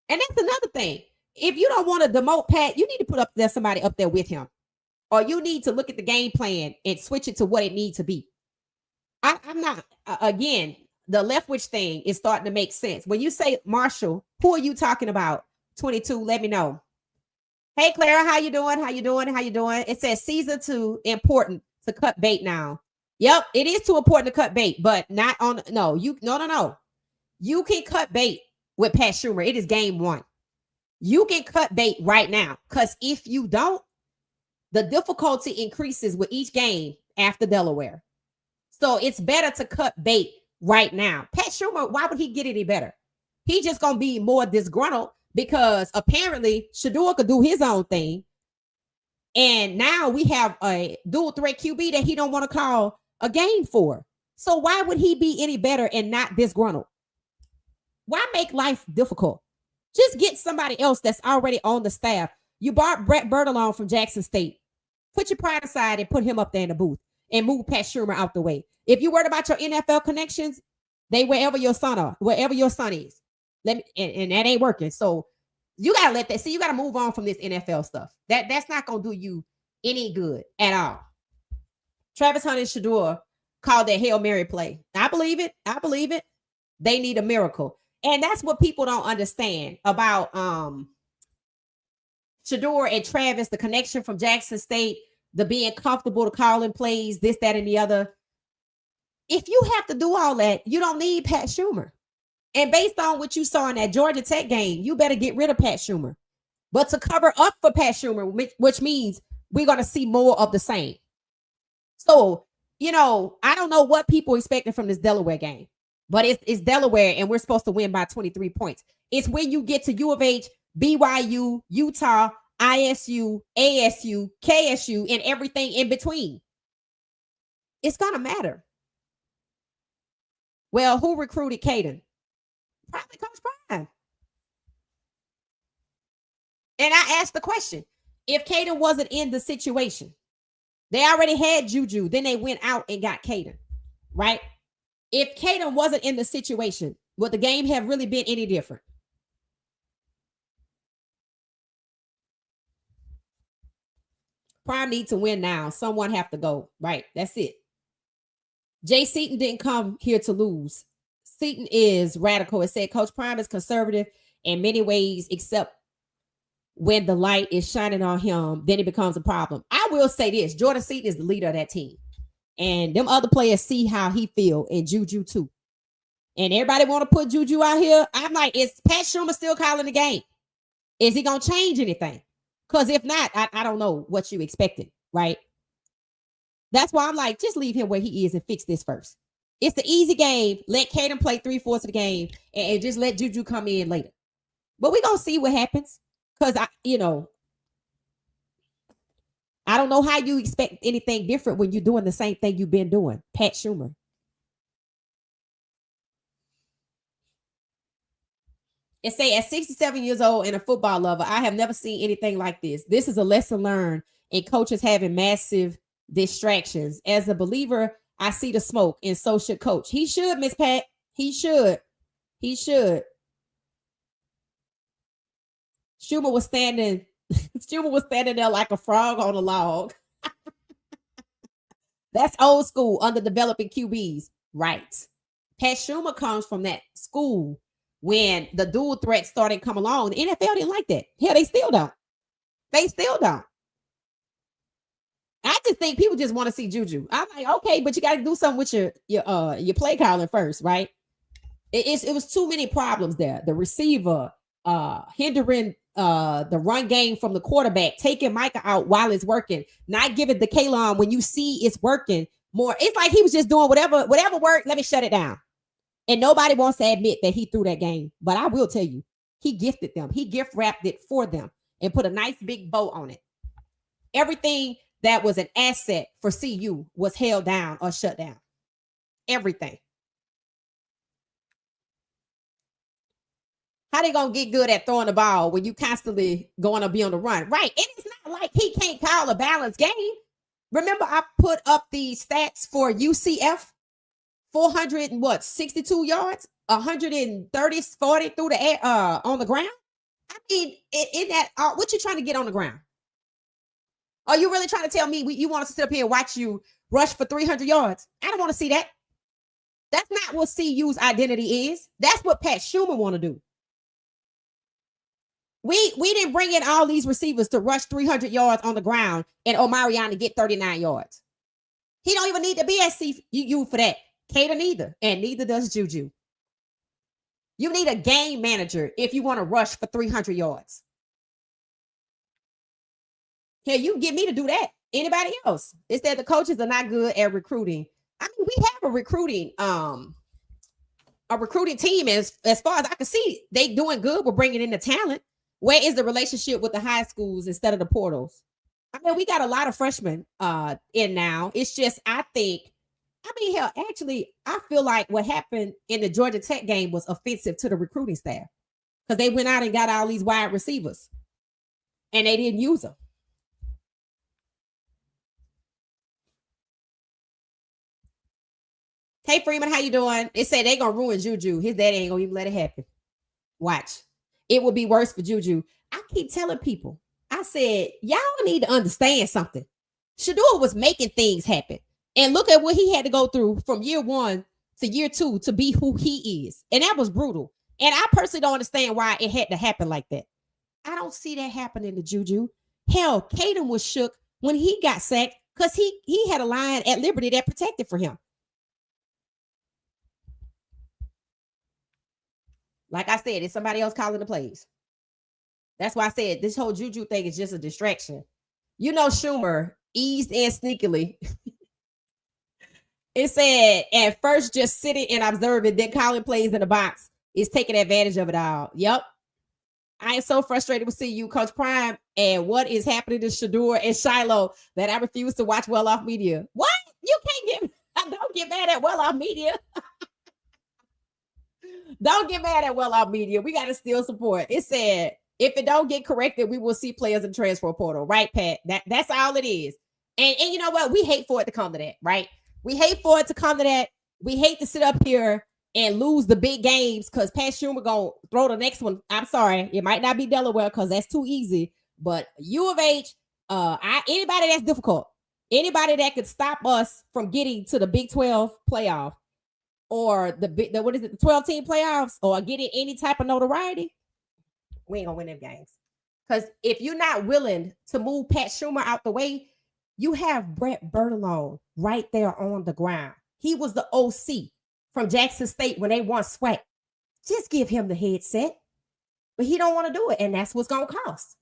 And that's another thing. If you don't want to demote Pat, you need to put up there somebody up there with him. Or you need to look at the game plan and switch it to what it needs to be. I'm not, again, the Leftwich thing is starting to make sense. When you say Marshall, who are you talking about? 22, let me know. Hey, Clara, how you doing? It says season 2, important to cut bait now. Yep, it is too important to cut bait, but not on, no. You can cut bait with Pat Shumur. It is game 1. You can cut bait right now, because if you don't, the difficulty increases with each game after Delaware. So it's better to cut bait right now. Pat Shumur, why would he get any better? He just going to be more disgruntled because apparently Shedeur could do his own thing. And now we have a dual threat QB that he don't want to call a game for. So why would he be any better and not disgruntled? Why make life difficult? Just get somebody else that's already on the staff. You brought Brett Bertelon from Jackson State. Put your pride aside and put him up there in the booth and move Pat Shumur out the way. If you're worried about your NFL connections, they wherever your son is. And that ain't working. So you gotta let that. See, you gotta move on from this NFL stuff. That's not gonna do you any good at all. Travis Hunter and Shedeur called that Hail Mary play. I believe it. They need a miracle. And that's what people don't understand about Shedeur and Travis, the connection from Jackson State, the being comfortable to call in plays, this, that, and the other. If you have to do all that, you don't need Pat Shumur. And based on what you saw in that Georgia Tech game, you better get rid of Pat Shumur. But to cover up for Pat Shumur, which means we're going to see more of the same. So, I don't know what people expected from this Delaware game, but it's Delaware and we're supposed to win by 23 points. It's when you get to U of H, BYU, Utah, ISU, ASU, KSU, and everything in between. It's going to matter. Well, who recruited Caden? Probably Coach Prime. And I asked the question, if Caden wasn't in the situation, they already had Juju, then they went out and got Caden, right? If Caden wasn't in the situation, would the game have really been any different? Prime need to win now. Someone have to go. Right. That's it. Jay Seaton didn't come here to lose. Seaton is radical. It said Coach Prime is conservative in many ways, except when the light is shining on him, then it becomes a problem. I will say this. Jordan Seaton is the leader of that team. And them other players see how he feel, and Juju too. And everybody want to put Juju out here. I'm like, is Pat Shumur still calling the game? Is he going to change anything? Because if not, I don't know what you expected, right? That's why I'm like, just leave him where he is and fix this first. It's the easy game. Let Caden play 3/4 of the game and just let Juju come in later. But we're going to see what happens. Because, I don't know how you expect anything different when you're doing the same thing you've been doing. Pat Shumur. It say, at 67 years old and a football lover, I have never seen anything like this. This is a lesson learned in coaches having massive distractions. As a believer, I see the smoke, and so should coach. He should, Miss Pat. He should. Shumur was standing there like a frog on a log. That's old school, underdeveloping QBs. Right. Pat Shumur comes from that school when the dual threat started to come along. The NFL didn't like that. Hell, they still don't. I just think people just want to see Juju. I'm like, okay, but you got to do something with your play calling first, right? It was too many problems there. The receiver hindering the run game from the quarterback, taking Micah out while it's working, not giving the Kalon when you see it's working more. It's like he was just doing whatever worked. Let me shut it down. And nobody wants to admit that he threw that game. But I will tell you, he gifted them. He gift wrapped it for them and put a nice big bow on it. Everything that was an asset for CU was held down or shut down. Everything. How they gonna get good at throwing the ball when you constantly going to be on the run? Right. And it's not like he can't call a balanced game. Remember, I put up the stats for UCF, 62 yards, 130, 40 through the air on the ground. I mean, in that, what you trying to get on the ground? Are you really trying to tell me you want us to sit up here and watch you rush for 300 yards? I don't want to see that. That's not what CU's identity is. That's what Pat Shumur want to do. We didn't bring in all these receivers to rush 300 yards on the ground and Omarion to get 39 yards. He don't even need to be at CU for that. Cater neither, and neither does Juju. You need a game manager if you want to rush for 300 yards. Hell, you can get me to do that. Anybody else? It's that the coaches are not good at recruiting. I mean, we have a recruiting team as far as I can see. They doing good. We're bringing in the talent. Where is the relationship with the high schools instead of the portals? I mean, we got a lot of freshmen in now. It's just, hell, actually, I feel like what happened in the Georgia Tech game was offensive to the recruiting staff because they went out and got all these wide receivers and they didn't use them. Hey, Freeman, how you doing? They say they gonna ruin Juju. His daddy ain't gonna even let it happen. Watch. It will be worse for Juju. I keep telling people, I said, y'all need to understand something. Shedeur was making things happen. And look at what he had to go through from year 1 to year 2 to be who he is. And that was brutal. And I personally don't understand why it had to happen like that. I don't see that happening to Juju. Hell, Caden was shook when he got sacked because he had a line at Liberty that protected for him. Like I said, it's somebody else calling the plays. That's why I said this whole Juju thing is just a distraction. You know, Shumur eased in sneakily. It said at first just sitting and observing, then calling plays in the box is taking advantage of it all. Yep. I am so frustrated with CU, Coach Prime, and what is happening to Shedeur and Shiloh that I refuse to watch Well Off Media. What? You can't don't get mad at Well Off Media. Don't get mad at Well Off Media. We got to still support. It said, if it don't get corrected, we will see players in the transfer portal. Right, Pat? That's all it is. And you know what? We hate for it to come to that, right? We hate for it to come to that. We hate to sit up here and lose the big games because Pat Shumur going to throw the next one. I'm sorry. It might not be Delaware because that's too easy. But U of H, anybody that's difficult, anybody that could stop us from getting to the Big 12 playoff, or the 12-team playoffs, or getting any type of notoriety, we ain't gonna win them games. Because if you're not willing to move Pat Shumur out the way, you have Brett Bertolone right there on the ground. He was the OC from Jackson State when they won SWAC. Just give him the headset. But he don't want to do it, and that's what's gonna cost.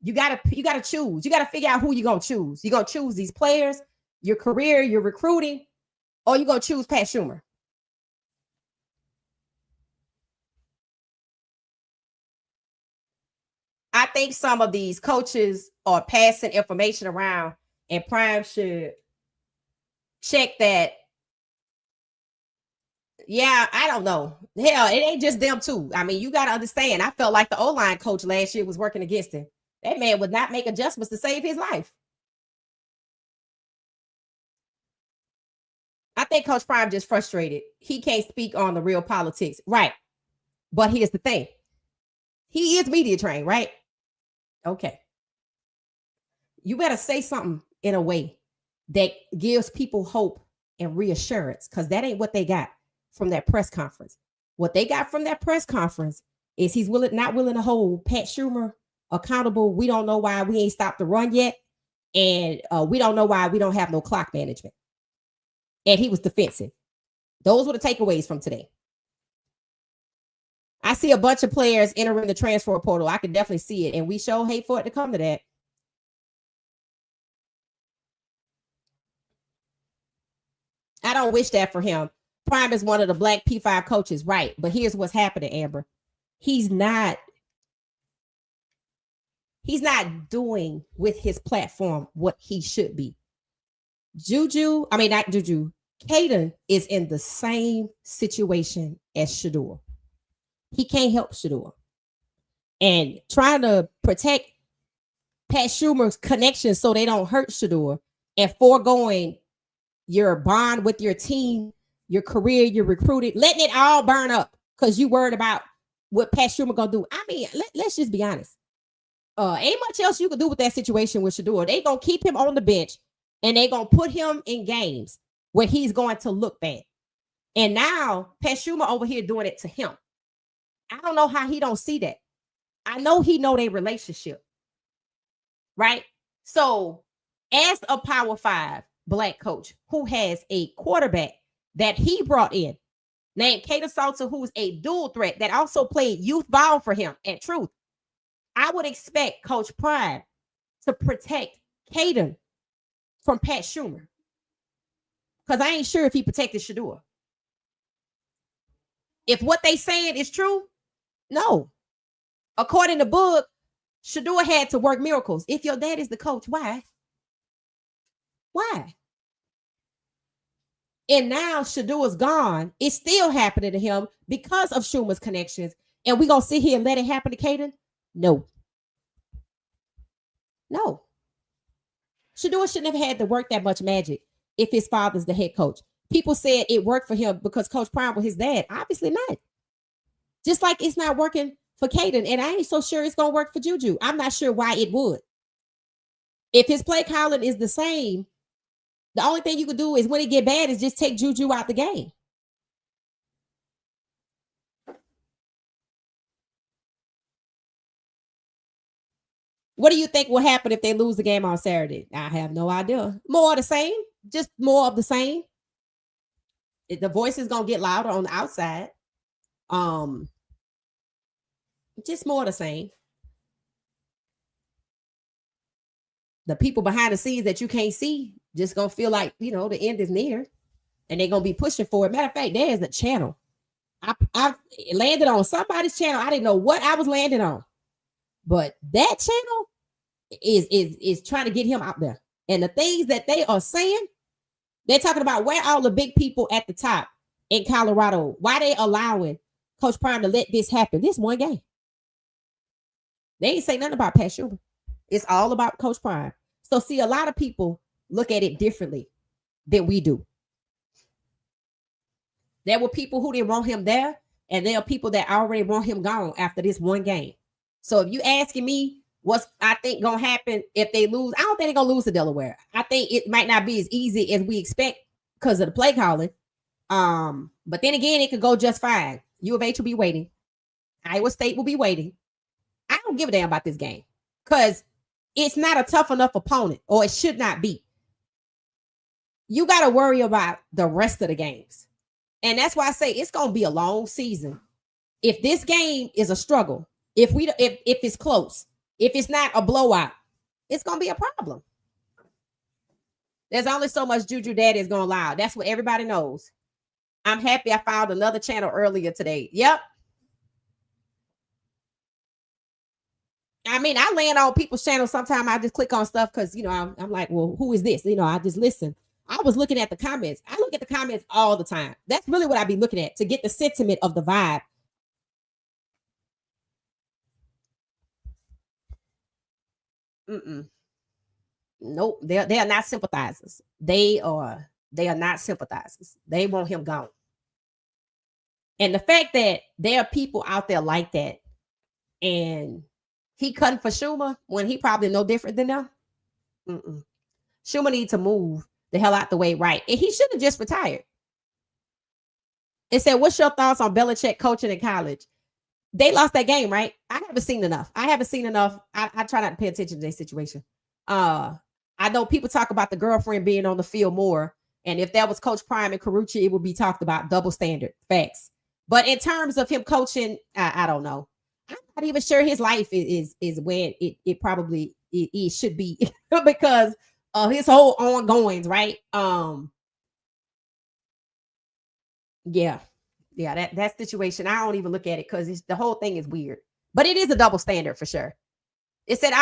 You gotta choose. You gotta figure out who you're gonna choose. You're gonna choose these players, your career, your recruiting, or you're gonna choose Pat Shumur. I think some of these coaches are passing information around, and Prime should check that. Yeah, I don't know. Hell, it ain't just them too. I mean, you got to understand. I felt like the O-line coach last year was working against him. That man would not make adjustments to save his life. I think Coach Prime just frustrated. He can't speak on the real politics. Right. But here's the thing. He is media trained, right? Okay. You better say something in a way that gives people hope and reassurance, because that ain't what they got from that press conference. What they got from that press conference is he's not willing to hold Pat Shumur accountable. We don't know why we ain't stopped the run yet. And we don't know why we don't have no clock management. And he was defensive. Those were the takeaways from today. I see a bunch of players entering the transfer portal. I can definitely see it. And we sure hate for it to come to that. I don't wish that for him. Prime is one of the black P5 coaches, right? But here's what's happening, Amber. He's not doing with his platform what he should be. Caden is in the same situation as Shedeur. He can't help Shedeur. And trying to protect Pat Shumur's connections so they don't hurt Shedeur and foregoing your bond with your team, your career, your recruiting, letting it all burn up because you worried about what Pat Shumur gonna do. I mean, let's just be honest. Ain't much else you can do with that situation with Shedeur. They gonna keep him on the bench and they gonna put him in games where he's going to look bad. And now Pat Shumur over here doing it to him. I don't know how he don't see that. I know he know their relationship, right? So as a Power 5 black coach who has a quarterback that he brought in named Caden Salter, who's a dual threat that also played youth ball for him at Truth, I would expect Coach Prime to protect Caden from Pat Shumur. Because I ain't sure if he protected Shedeur. If what they saying is true, no. According to Boog, Shedeur had to work miracles. If your dad is the coach, why? Why? And now Shedeur's gone. It's still happening to him because of Schumer's connections. And we gonna sit here and let it happen to Caden? No. No. Shedeur shouldn't have had to work that much magic if his father's the head coach. People said it worked for him because Coach Prime was his dad. Obviously not. Just like it's not working for Caden. And I ain't so sure it's going to work for Juju. I'm not sure why it would. If his play calling is the same, the only thing you could do is when it get bad is just take Juju out the game. What do you think will happen if they lose the game on Saturday? I have no idea. More of the same. Just more of the same. The voice is going to get louder on the outside. Just more of the same. The people behind the scenes that you can't see just going to feel like, the end is near. And they're going to be pushing for it. Matter of fact, there's a channel. I landed on somebody's channel. I didn't know what I was landing on. But that channel is trying to get him out there. And the things that they are saying, they're talking about where all the big people at the top in Colorado, why they allowing Coach Prime to let this happen. This one game. They ain't say nothing about Pat Shumur. It's all about Coach Prime. So see, a lot of people look at it differently than we do. There were people who didn't want him there, and there are people that already want him gone after this one game. So if you asking me what's I think gonna happen if they lose, I don't think they're gonna lose to Delaware. I think it might not be as easy as we expect because of the play calling. But then again, it could go just fine. U of H will be waiting. Iowa State will be waiting. I don't give a damn about this game because it's not a tough enough opponent, or it should not be. You got to worry about the rest of the games. And that's why I say it's going to be a long season. If this game is a struggle, if it's close, if it's not a blowout, it's going to be a problem. There's only so much Juju Daddy is going to allow. That's what everybody knows. I'm happy I found another channel earlier today. Yep. I mean, I land on people's channels. Sometimes I just click on stuff because, I'm like, well, who is this? I just listen. I was looking at the comments. I look at the comments all the time. That's really what I be looking at to get the sentiment of the vibe. Nope. They are not sympathizers. They are not sympathizers. They want him gone. And the fact that there are people out there like that, and he cutting for Shumur when he probably no different than them. Shumur needs to move the hell out the way, right? And he should have just retired. It said, what's your thoughts on Belichick coaching in college? They lost that game, right? I haven't seen enough. I try not to pay attention to their situation. I know people talk about the girlfriend being on the field more. And if that was Coach Prime and Carucci, it would be talked about double standard. Facts. But in terms of him coaching, I don't know. I'm not even sure his life is where it probably it should be because of his whole ongoings, right? Yeah, that situation. I don't even look at it because the whole thing is weird. But it is a double standard for sure. It said I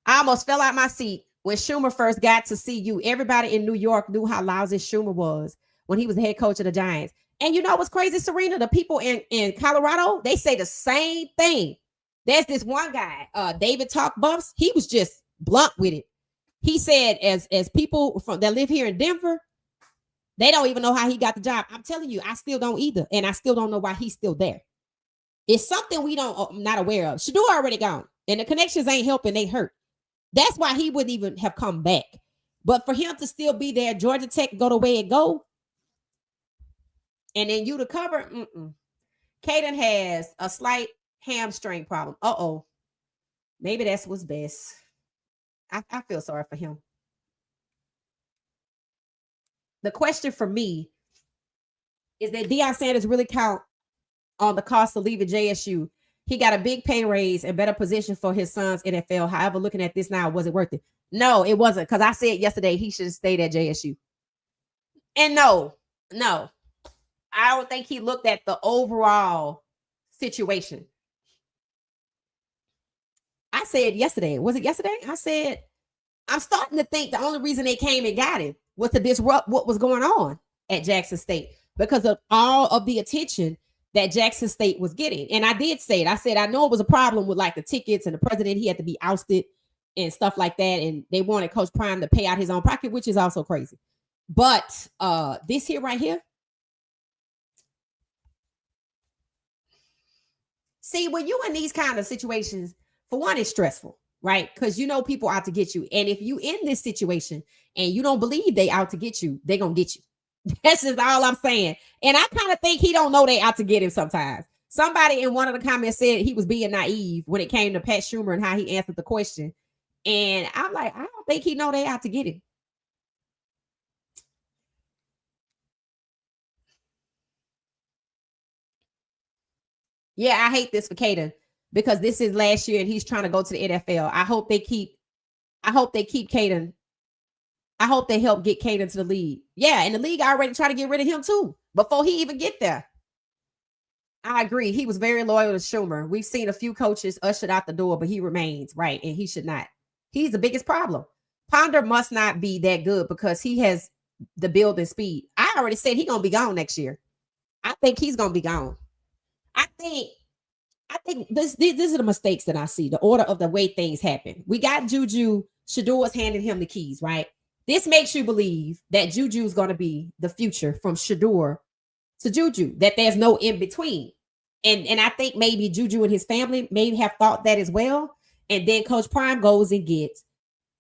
almost fell out my seat when Shumur first got to CU. Everybody in New York knew how lousy Shumur was when he was the head coach of the Giants. And you know what's crazy, Serena? The people in Colorado, they say the same thing. There's this one guy, David Talk Buffs. He was just blunt with it. He said, as people that live here in Denver, they don't even know how he got the job. I'm telling you, I still don't either. And I still don't know why he's still there. It's something I'm not aware of. Shador already gone. And the connections ain't helping, they hurt. That's why he wouldn't even have come back. But for him to still be there, Georgia Tech go the way it go, and then you to cover, Caden has a slight hamstring problem. Maybe that's what's best. I feel sorry for him. The question for me is that Deion Sanders really count on the cost of leaving JSU? He got a big pay raise and better position for his son's NFL. However, looking at this now, was it worth it? No, it wasn't. Because I said yesterday he should have stayed at JSU. And no, I don't think he looked at the overall situation. I said yesterday, was it yesterday? I said, I'm starting to think the only reason they came and got him was to disrupt what was going on at Jackson State because of all of the attention that Jackson State was getting. And I did say it. I said, I know it was a problem with like the tickets and the president, he had to be ousted and stuff like that. And they wanted Coach Prime to pay out his own pocket, which is also crazy. But this here right here, see, when you in these kind of situations, for one, it's stressful, right? Because you know people out to get you. And if you in this situation and you don't believe they out to get you, they gonna get you. That's just all I'm saying. And I kind of think he don't know they out to get him sometimes. Somebody in one of the comments said he was being naive when it came to Pat Shumur and how he answered the question. And I'm like, I don't think he know they out to get him. Yeah, I hate this for Caden because this is last year and he's trying to go to the NFL. I hope they keep Caden. I hope they help get Caden to the league. Yeah, and the league already tried to get rid of him too before he even get there. I agree. He was very loyal to Shumur. We've seen a few coaches ushered out the door, but he remains, right? And he should not. He's the biggest problem. Ponder must not be that good because he has the building speed. I already said he's going to be gone next year. I think he's going to be gone. I think these are the mistakes that I see, the order of the way things happen. We got Juju. Shador's handing him the keys, right? This makes you believe that Juju is going to be the future from Shador to Juju, that there's no in between. And I think maybe Juju and his family maybe have thought that as well. And then Coach Prime goes and gets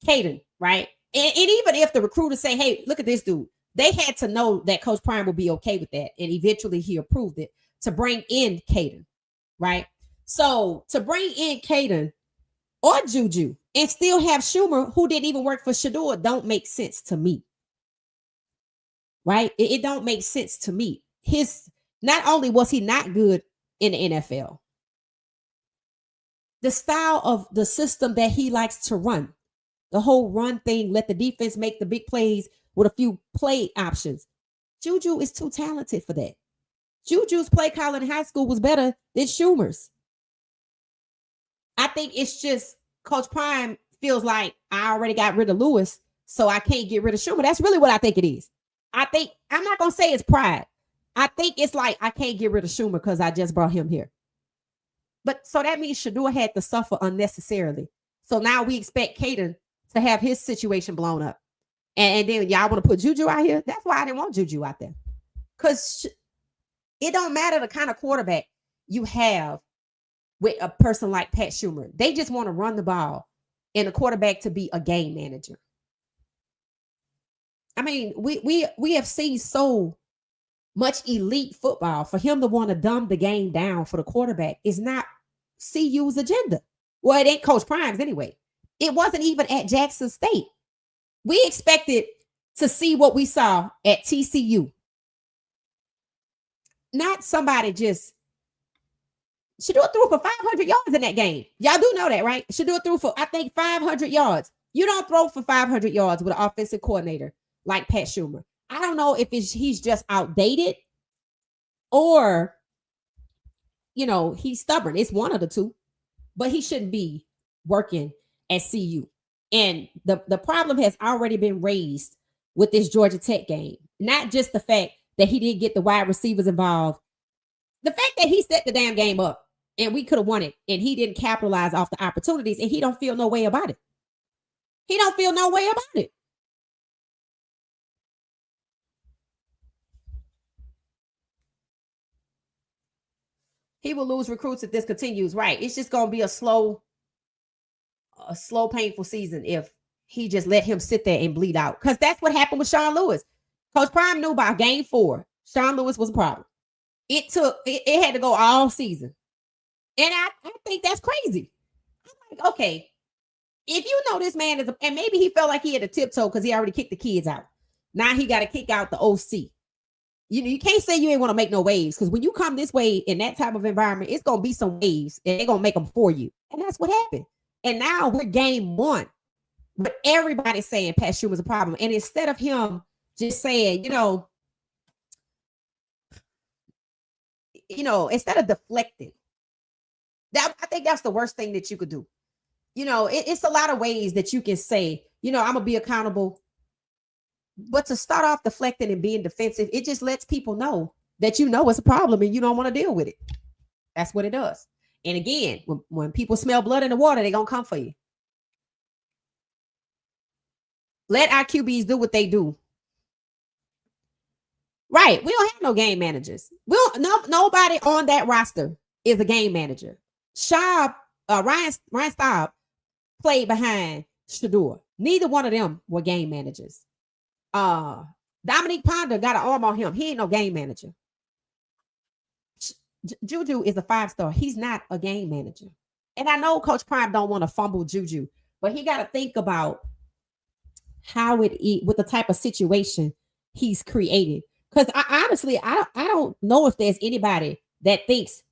Caden, right? And even if the recruiters say, hey, look at this dude, they had to know that Coach Prime would be okay with that. And eventually he approved it to bring in Caden, right? So to bring in Caden or Juju and still have Shumur, who didn't even work for Shador, don't make sense to me. Right? It don't make sense to me. Not only was he not good in the NFL, the style of the system that he likes to run, the whole run thing, let the defense make the big plays with a few play options. Juju is too talented for that. Juju's play calling in high school was better than Shumur's. I think it's just Coach Prime feels like I already got rid of Lewis, so I can't get rid of Shumur. That's really what I think it is. I'm not going to say it's pride. I think it's like I can't get rid of Shumur because I just brought him here. But so that means Shador had to suffer unnecessarily. So now we expect Caden to have his situation blown up. And then y'all want to put Juju out here? That's why I didn't want Juju out there. Because it don't matter the kind of quarterback you have with a person like Pat Shumur. They just want to run the ball and a quarterback to be a game manager. I mean, we have seen so much elite football. For him to want to dumb the game down for the quarterback is not CU's agenda. Well, it ain't Coach Prime's anyway. It wasn't even at Jackson State. We expected to see what we saw at TCU. Not somebody just Shador threw for 500 yards in that game. Y'all do know that, right? Shador threw for, I think, 500 yards. You don't throw for 500 yards with an offensive coordinator like Pat Shumur. I don't know if he's just outdated or, he's stubborn. It's one of the two, but he shouldn't be working at CU. And the problem has already been raised with this Georgia Tech game. Not just the fact that he didn't get the wide receivers involved. The fact that he set the damn game up and we could have won it and he didn't capitalize off the opportunities and he don't feel no way about it. He don't feel no way about it. He will lose recruits if this continues. Right. It's just going to be a slow, painful season if he just let him sit there and bleed out. Because that's what happened with Sean Lewis. Coach Prime knew by game 4, Sean Lewis was a problem. It had to go all season. And I think that's crazy. I'm like, okay, if you know this man is, and maybe he felt like he had a tiptoe because he already kicked the kids out. Now he got to kick out the OC. You can't say you ain't want to make no waves because when you come this way in that type of environment, it's going to be some waves and they're going to make them for you. And that's what happened. And now we're game 1. But everybody's saying Pat Shumur was a problem. And instead of him just saying, instead of deflecting, I think that's the worst thing that you could do. It's a lot of ways that you can say, I'm going to be accountable. But to start off deflecting and being defensive, it just lets people know that it's a problem and you don't want to deal with it. That's what it does. And again, when people smell blood in the water, they're going to come for you. Let our QBs do what they do. Right. We don't have no game managers. Nobody on that roster is a game manager. Ryan Staub played behind Shador. Neither one of them were game managers. Dominique Ponder got an arm on him. He ain't no game manager. Juju is a 5-star. He's not a game manager. And I know Coach Prime don't want to fumble Juju, but he got to think about how with the type of situation he's created. Because I don't know if there's anybody that thinks,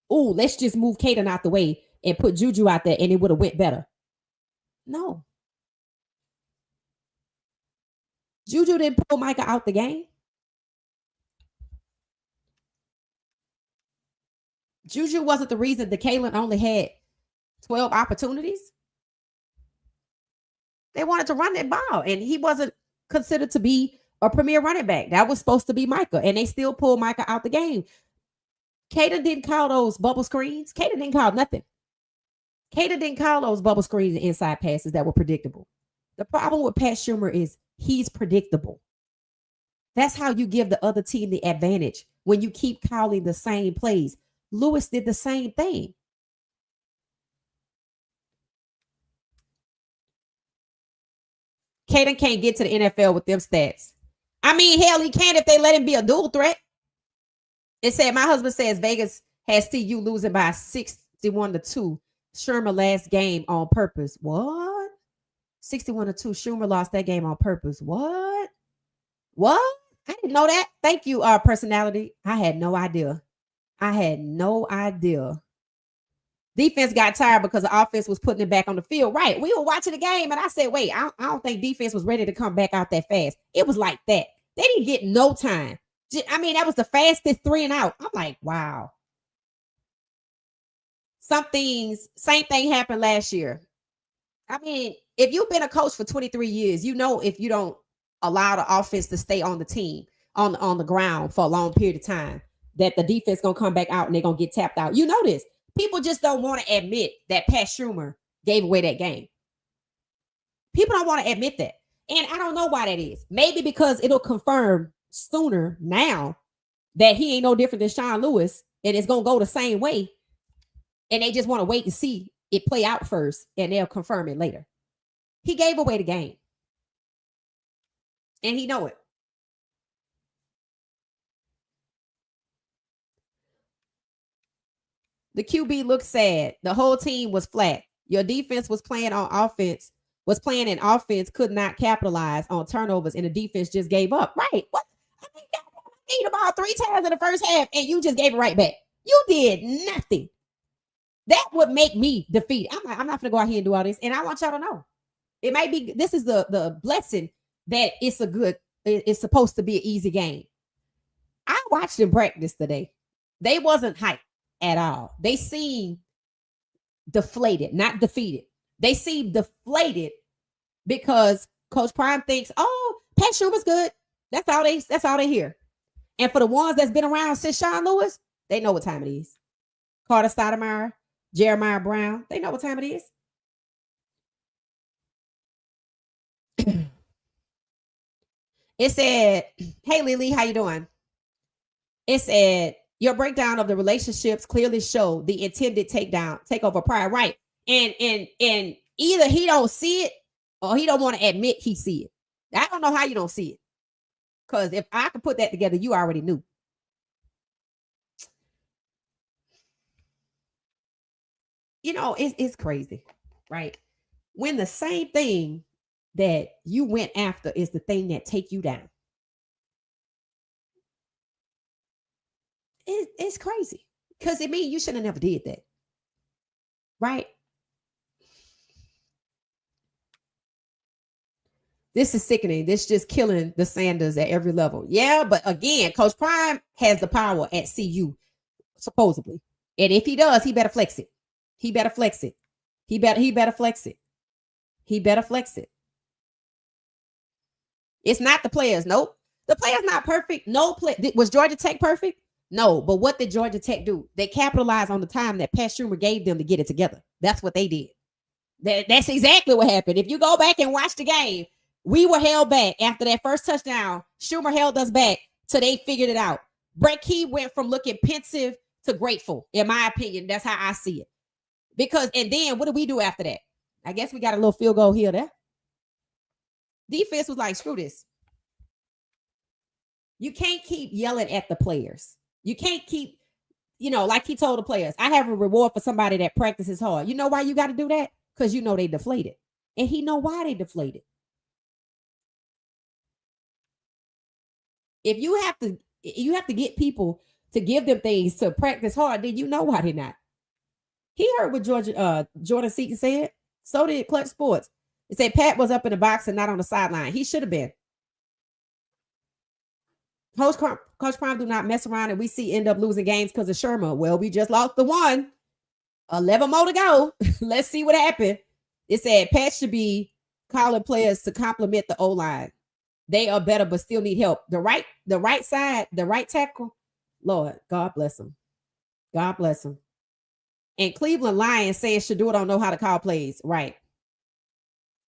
oh, let's just move Caden out the way and put Juju out there and it would have went better. No. Juju didn't pull Micah out the game. Juju wasn't the reason that Kalen only had 12 opportunities. They wanted to run that ball, and he wasn't considered to be a premier running back. That was supposed to be Micah, and they still pulled Micah out the game. Caden didn't call those bubble screens. Caden didn't call nothing. Caden didn't call those bubble screens and inside passes that were predictable. The problem with Pat Shumur is he's predictable. That's how you give the other team the advantage when you keep calling the same plays. Lewis did the same thing. Caden can't get to the NFL with them stats. I mean, hell, he can if they let him be a dual threat. It said, my husband says Vegas has CU losing by 61-2. Shermer last game on purpose. What? 61-2. Schumer lost that game on purpose. What? I didn't know that. Thank you, personality. I had no idea. Defense got tired because the offense was putting it back on the field. Right. We were watching the game and I said, wait, I don't think defense was ready to come back out that fast. It was like that. They didn't get no time. I mean, that was the fastest 3 and out. I'm like, wow. Same thing happened last year. I mean, if you've been a coach for 23 years, if you don't allow the offense to stay on the team, on the ground for a long period of time, that the defense going to come back out and they're going to get tapped out. You know this. People just don't want to admit that Pat Shumur gave away that game. People don't want to admit that. And I don't know why that is. Maybe because it'll confirm sooner now that he ain't no different than Sean Lewis and it's going to go the same way. And they just want to wait and see it play out first and they'll confirm it later. He gave away the game. And he know it. The QB looked sad. The whole team was flat. Your defense was playing on offense, was playing in offense, could not capitalize on turnovers, and the defense just gave up. Right. What? I mean, you gave the ball 3 times in the first half, and you just gave it right back. You did nothing. That would make me defeated. I'm not gonna go out here and do all this. And I want y'all to know, it might be, this is the blessing that it's supposed to be an easy game. I watched them practice today. They wasn't hyped at all. They seemed deflated, not defeated. They seemed deflated because Coach Prime thinks, oh, Pat Shumur's good. That's all they hear. And for the ones that's been around since Sean Lewis, they know what time it is. Carter Stoudemire, Jeremiah Brown, they know what time it is. It said, hey Lily, how you doing? It said, your breakdown of the relationships clearly show the intended takeover prior, right? And either he don't see it or he don't want to admit he see it. I don't know how you don't see it. Because if I could put that together, you already knew. You know, it's crazy, right? When the same thing that you went after is the thing that take you down. It's crazy. Because it means you should have never did that. Right? This is sickening. This just killing the Sanders at every level. Yeah, but again, Coach Prime has the power at CU, supposedly. And if he does, he better flex it. He better flex it. He better flex it. He better flex it. It's not the players. Nope. The players not perfect. No play. Was Georgia Tech perfect? No. But what did Georgia Tech do? They capitalized on the time that Pat Shumur gave them to get it together. That's what they did. That's exactly what happened. If you go back and watch the game, we were held back after that first touchdown. Shumur held us back till they figured it out. Brett Key went from looking pensive to grateful, in my opinion. That's how I see it. And then what did we do after that? I guess we got a little field goal here or there. Defense was like, screw this. You can't keep yelling at the players. You can't keep, like he told the players, I have a reward for somebody that practices hard. You know why you got to do that? Because you know they deflated. And he know why they deflated. If you have to get people to give them things to practice hard, then you know why they're not. He heard what Jordan Seaton said. So did Clutch Sports. It said Pat was up in the box and not on the sideline. He should have been. Coach Prime do not mess around and we end up losing games because of Sherman. Well, we just lost the one. 11 more to go. Let's see what happened. It said Pat should be calling players to compliment the O-line. They are better, but still need help. The right side, the right tackle. Lord, God bless him. God bless him. And Cleveland Lions saying Shador don't know how to call plays. Right.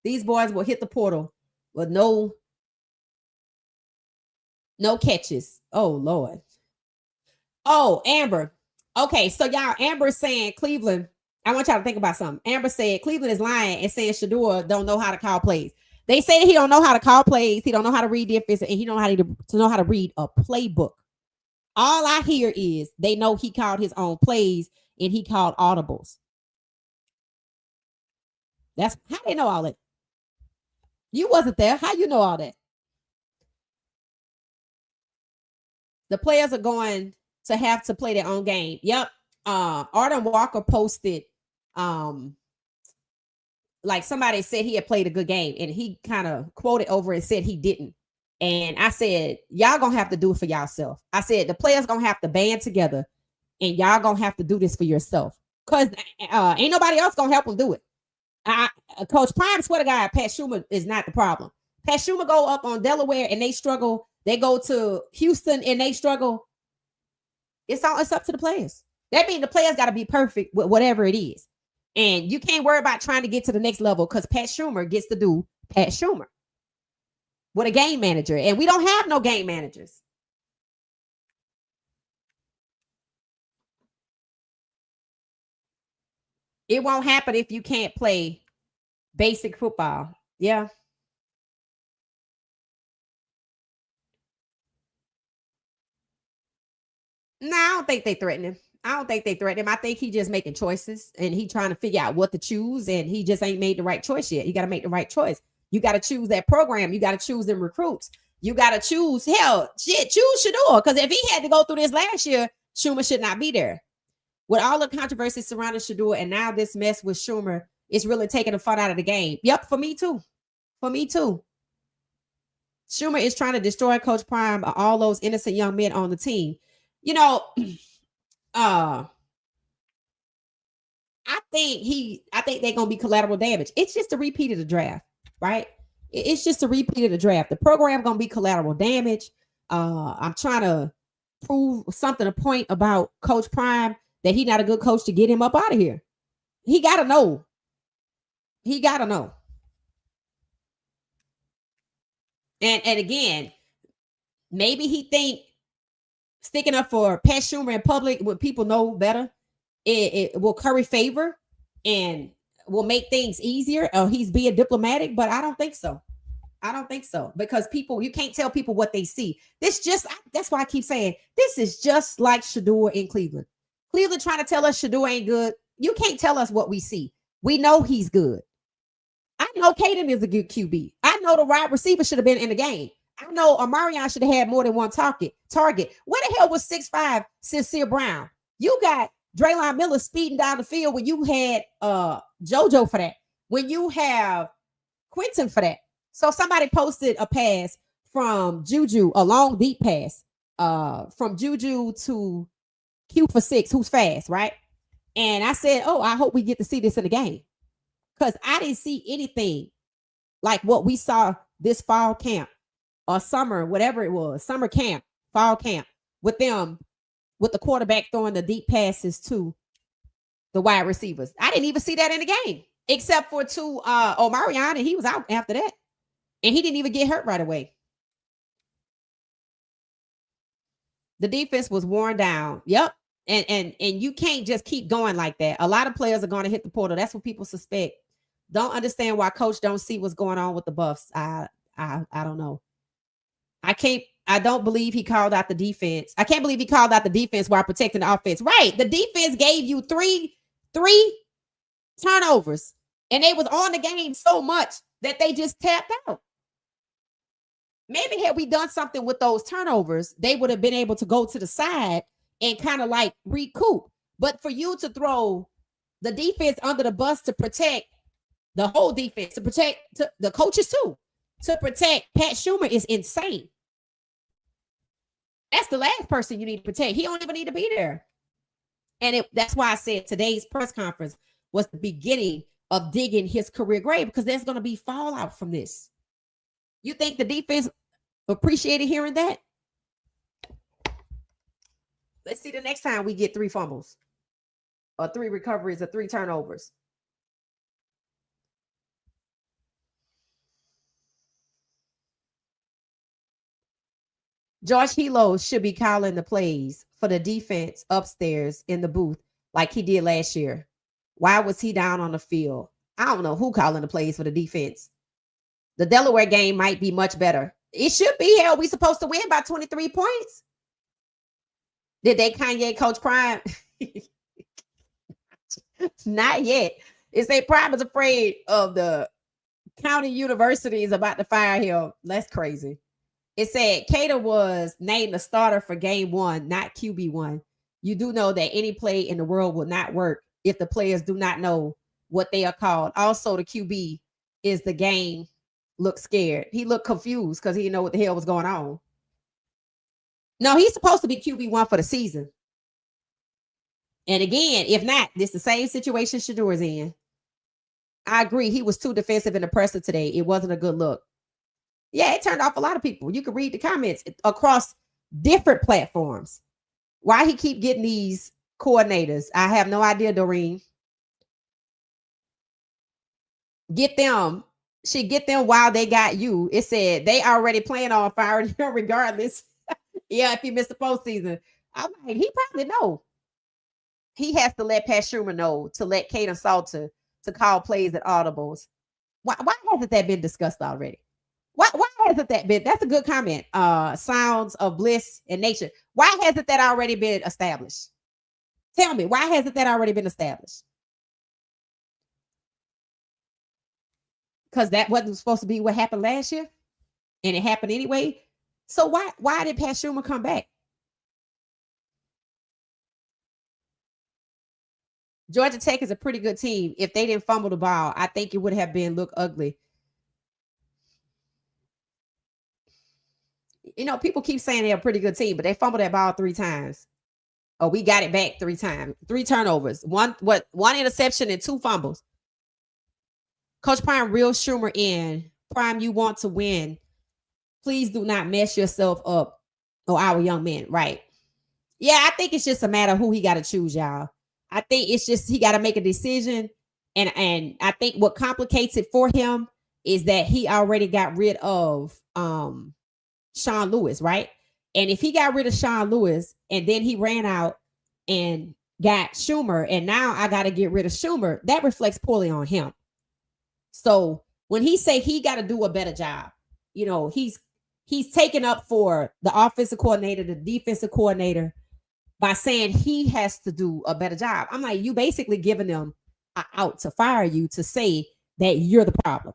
These boys will hit the portal with no catches. Oh, Lord. Oh, Amber. Okay, so y'all, Amber saying Cleveland. I want y'all to think about something. Amber said Cleveland is lying and saying Shador don't know how to call plays. They say he don't know how to call plays. He don't know how to read defense, and he don't know how to read a playbook. All I hear is they know he called his own plays and he called audibles. That's how they know all that. You wasn't there. How you know all that? The players are going to have to play their own game. Yep. Arden Walker posted, like somebody said he had played a good game, and he kind of quoted over and said he didn't. And I said, y'all gonna have to do it for yourself. I said, the players gonna have to band together and y'all gonna have to do this for yourself. Because ain't nobody else gonna help them do it. Coach Prime, swear to God, Pat Shumur is not the problem. Pat Shumur go up on Delaware and they struggle. They go to Houston and they struggle. It's up to the players. That means the players got to be perfect with whatever it is. And you can't worry about trying to get to the next level because Pat Shumur gets to do Pat Shumur with a game manager. And we don't have no game managers. It won't happen if you can't play basic football. Yeah. No, I don't think they threaten him. I don't think they threaten him. I think he just making choices and he trying to figure out what to choose, and he just ain't made the right choice yet. You got to make the right choice. You got to choose that program. You got to choose them recruits. You got to choose, choose Shador. Because if he had to go through this last year, Schumer should not be there. With all the controversy surrounding Shador and now this mess with Schumer, it's really taking the fun out of the game. Yep, for me too. For me too. Schumer is trying to destroy Coach Prime, all those innocent young men on the team. You know, I think they're gonna be collateral damage. It's just a repeat of the draft, right? It's just a repeat of the draft. The program gonna be collateral damage. I'm trying to prove something, a point about Coach Prime that he's not a good coach to get him up out of here. He gotta know. He gotta know. And again, maybe he think sticking up for Pat Shumur in public when people know better, it will curry favor and will make things easier. Or he's being diplomatic, but I don't think so. I don't think so, because you can't tell people what they see. That's why I keep saying this is just like Shador in Cleveland. Cleveland trying to tell us Shador ain't good. You can't tell us what we see. We know he's good. I know Caden is a good QB. I know the wide receiver should have been in the game. I know Amarion should have had more than one target. Where the hell was 6'5" Sincere Brown? You got Draylon Miller speeding down the field when you had JoJo for that. When you have Quentin for that. So somebody posted a pass from Juju, a long deep pass from Juju to Q for 6, who's fast, right? And I said, oh, I hope we get to see this in the game. Because I didn't see anything like what we saw this fall camp or summer, whatever it was, summer camp, fall camp, with the quarterback throwing the deep passes to the wide receivers. I didn't even see that in the game, except for to Omarion, and he was out after that. And he didn't even get hurt right away. The defense was worn down. Yep. And you can't just keep going like that. A lot of players are going to hit the portal. That's what people suspect. Don't understand why coach don't see what's going on with the Buffs. I don't know. I don't believe he called out the defense. I can't believe he called out the defense while protecting the offense. Right. The defense gave you three turnovers, and they was on the game so much that they just tapped out. Maybe had we done something with those turnovers, they would have been able to go to the side and kind of like recoup. But for you to throw the defense under the bus to protect the whole defense, to protect the coaches too, to protect Pat Shumur is insane. That's the last person you need to protect. He don't even need to be there. And that's why I said today's press conference was the beginning of digging his career grave, because there's going to be fallout from this. You think the defense appreciated hearing that? Let's see the next time we get 3 fumbles or 3 recoveries or 3 turnovers. George Hilo should be calling the plays for the defense upstairs in the booth like he did last year. Why was he down on the field? I don't know who calling the plays for the defense. The Delaware game might be much better. It should be. Hell, we supposed to win by 23 points. Did they Kanye Coach Prime? Not yet. It say Prime is afraid of the county universities about to fire him. That's crazy. It said Cater was named the starter for game 1, not QB1. You do know that any play in the world will not work if the players do not know what they are called. Also, the QB is the game. Looked scared. He looked confused because he didn't know what the hell was going on. No, he's supposed to be QB1 for the season. And again, if not, this is the same situation Shador's in. I agree. He was too defensive in the presser today. It wasn't a good look. Yeah, it turned off a lot of people. You can read the comments across different platforms. Why he keep getting these coordinators? I have no idea, Doreen. Get them. She get them while they got you. It said they already plan on firing him regardless. Yeah, if he missed the postseason. I'm like, he probably know. He has to let Pat Shumur know to let Kaden Salter to call plays at audibles. Why hasn't that been discussed already? Why hasn't that been? That's a good comment. Sounds of bliss and nature. Why hasn't that already been established? Tell me, why hasn't that already been established? Because that wasn't supposed to be what happened last year, and it happened anyway. So why did Pat Shumur come back? Georgia Tech is a pretty good team. If they didn't fumble the ball, I think it would have been look ugly. You know, people keep saying they're a pretty good team, but they fumbled that ball 3 times. Oh, we got it back 3 times. 3 turnovers. One interception and 2 fumbles. Coach Prime reeled Shumur in. Prime, you want to win. Please do not mess yourself up. Oh, our young men. Right. Yeah, I think it's just a matter of who he got to choose, y'all. I think it's just he got to make a decision. And I think what complicates it for him is that he already got rid of Sean Lewis, right? And if he got rid of Sean Lewis and then he ran out and got Shumur, and now I got to get rid of Shumur, that reflects poorly on him. So when he say he got to do a better job, you know, he's taken up for the offensive coordinator, the defensive coordinator, by saying he has to do a better job. I'm like, you basically giving them out to fire you, to say that you're the problem.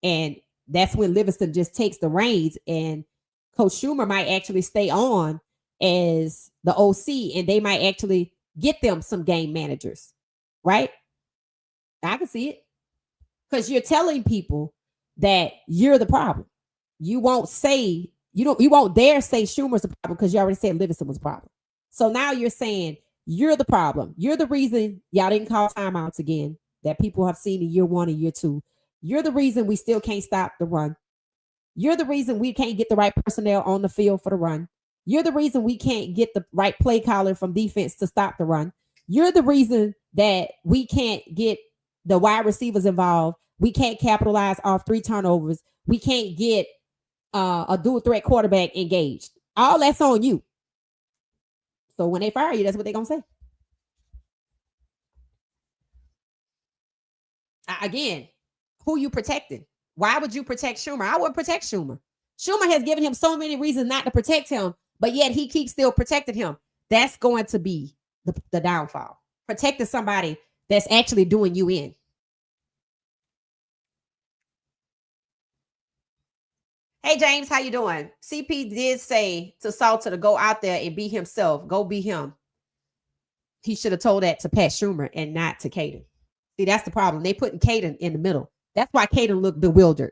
And that's when Livingston just takes the reins, and Coach Shumur might actually stay on as the OC, and they might actually get them some game managers, right? I can see it. Because you're telling people that you're the problem. You won't dare say Schumer's the problem because you already said Livingston was the problem. So now you're saying you're the problem. You're the reason y'all didn't call timeouts again that people have seen in year 1 and year 2. You're the reason we still can't stop the run. You're the reason we can't get the right personnel on the field for the run. You're the reason we can't get the right play caller from defense to stop the run. You're the reason that we can't get the wide receivers involved. We can't capitalize off 3 turnovers. We can't get a dual threat quarterback engaged. All that's on you. So when they fire you, that's what they're going to say. Again, who you protecting? Why would you protect Shumur? I wouldn't protect Shumur. Shumur has given him so many reasons not to protect him, but yet he keeps still protecting him. That's going to be the downfall. Protecting somebody that's actually doing you in. Hey, James, how you doing? CP did say to Salter to go out there and be himself. Go be him. He should have told that to Pat Shumur and not to Caden. See, that's the problem. They putting Caden in the middle. That's why Caden looked bewildered.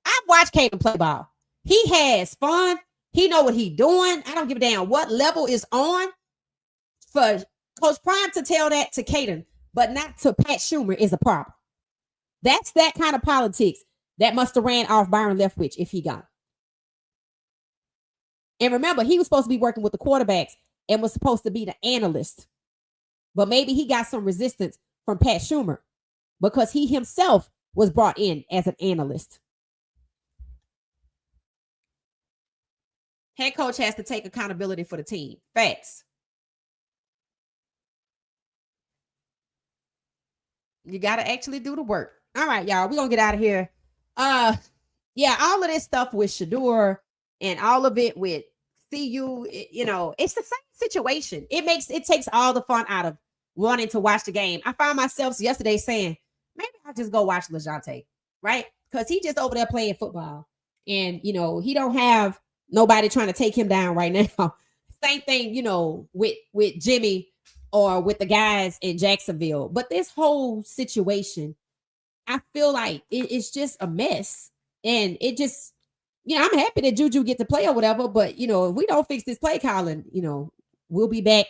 I've watched Caden play ball. He has fun. He know what he doing. I don't give a damn what level is on. For Coach Prime to tell that to Caden, but not to Pat Shumur, is a problem. That's that kind of politics that must have ran off Byron Leftwich if he got. And remember, he was supposed to be working with the quarterbacks and was supposed to be the analyst. But maybe he got some resistance from Pat Shumur because he himself was brought in as an analyst. Head coach has to take accountability for the team. Facts. You got to actually do the work. All right, y'all, we're going to get out of here. Yeah, all of this stuff with Shedeur and all of it with CU, you know, it's the same situation. It takes all the fun out of wanting to watch the game. I found myself yesterday saying, maybe I'll just go watch LeJontay, right? Because he just over there playing football. And, you know, he don't have nobody trying to take him down right now. Same thing, you know, with Jimmy or with the guys in Jacksonville. But this whole situation, I feel like it's just a mess. And it just, you know, I'm happy that Juju get to play or whatever. But, you know, if we don't fix this play calling, you know, we'll be back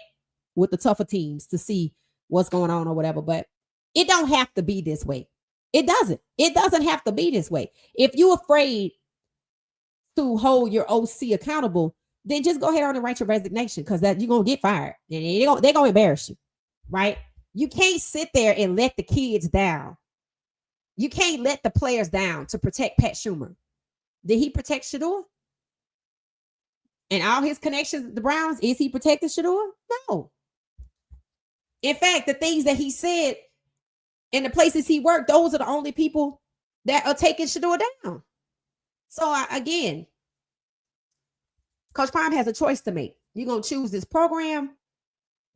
with the tougher teams to see what's going on or whatever. But it don't have to be this way. It doesn't. It doesn't have to be this way. If you're afraid to hold your OC accountable, then just go ahead on and write your resignation, because that you're going to get fired. And they're going to embarrass you, right? You can't sit there and let the kids down. You can't let the players down to protect Pat Shumur. Did he protect Shedeur? And all his connections with the Browns, is he protecting Shedeur? No. In fact, the things that he said in the places he worked, those are the only people that are taking Shedeur down. So again, Coach Prime has a choice to make. You're going to choose this program.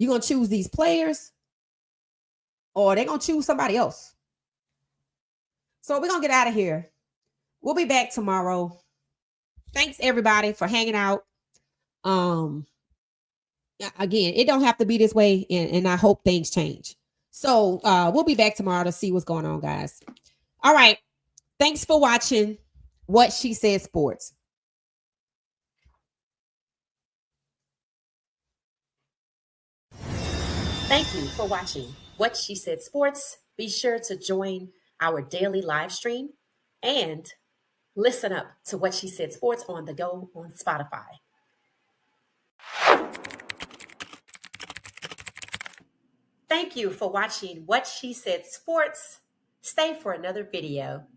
You gonna choose these players, or they gonna choose somebody else? So we're gonna get out of here. We'll be back tomorrow. Thanks everybody for hanging out. Again, it don't have to be this way, and I hope things change. So we'll be back tomorrow to see what's going on, guys. All right. Thanks for watching What She Said Sports. Thank you for watching What She Said Sports. Be sure to join our daily live stream and listen up to What She Said Sports on the go on Spotify. Thank you for watching What She Said Sports. Stay for another video.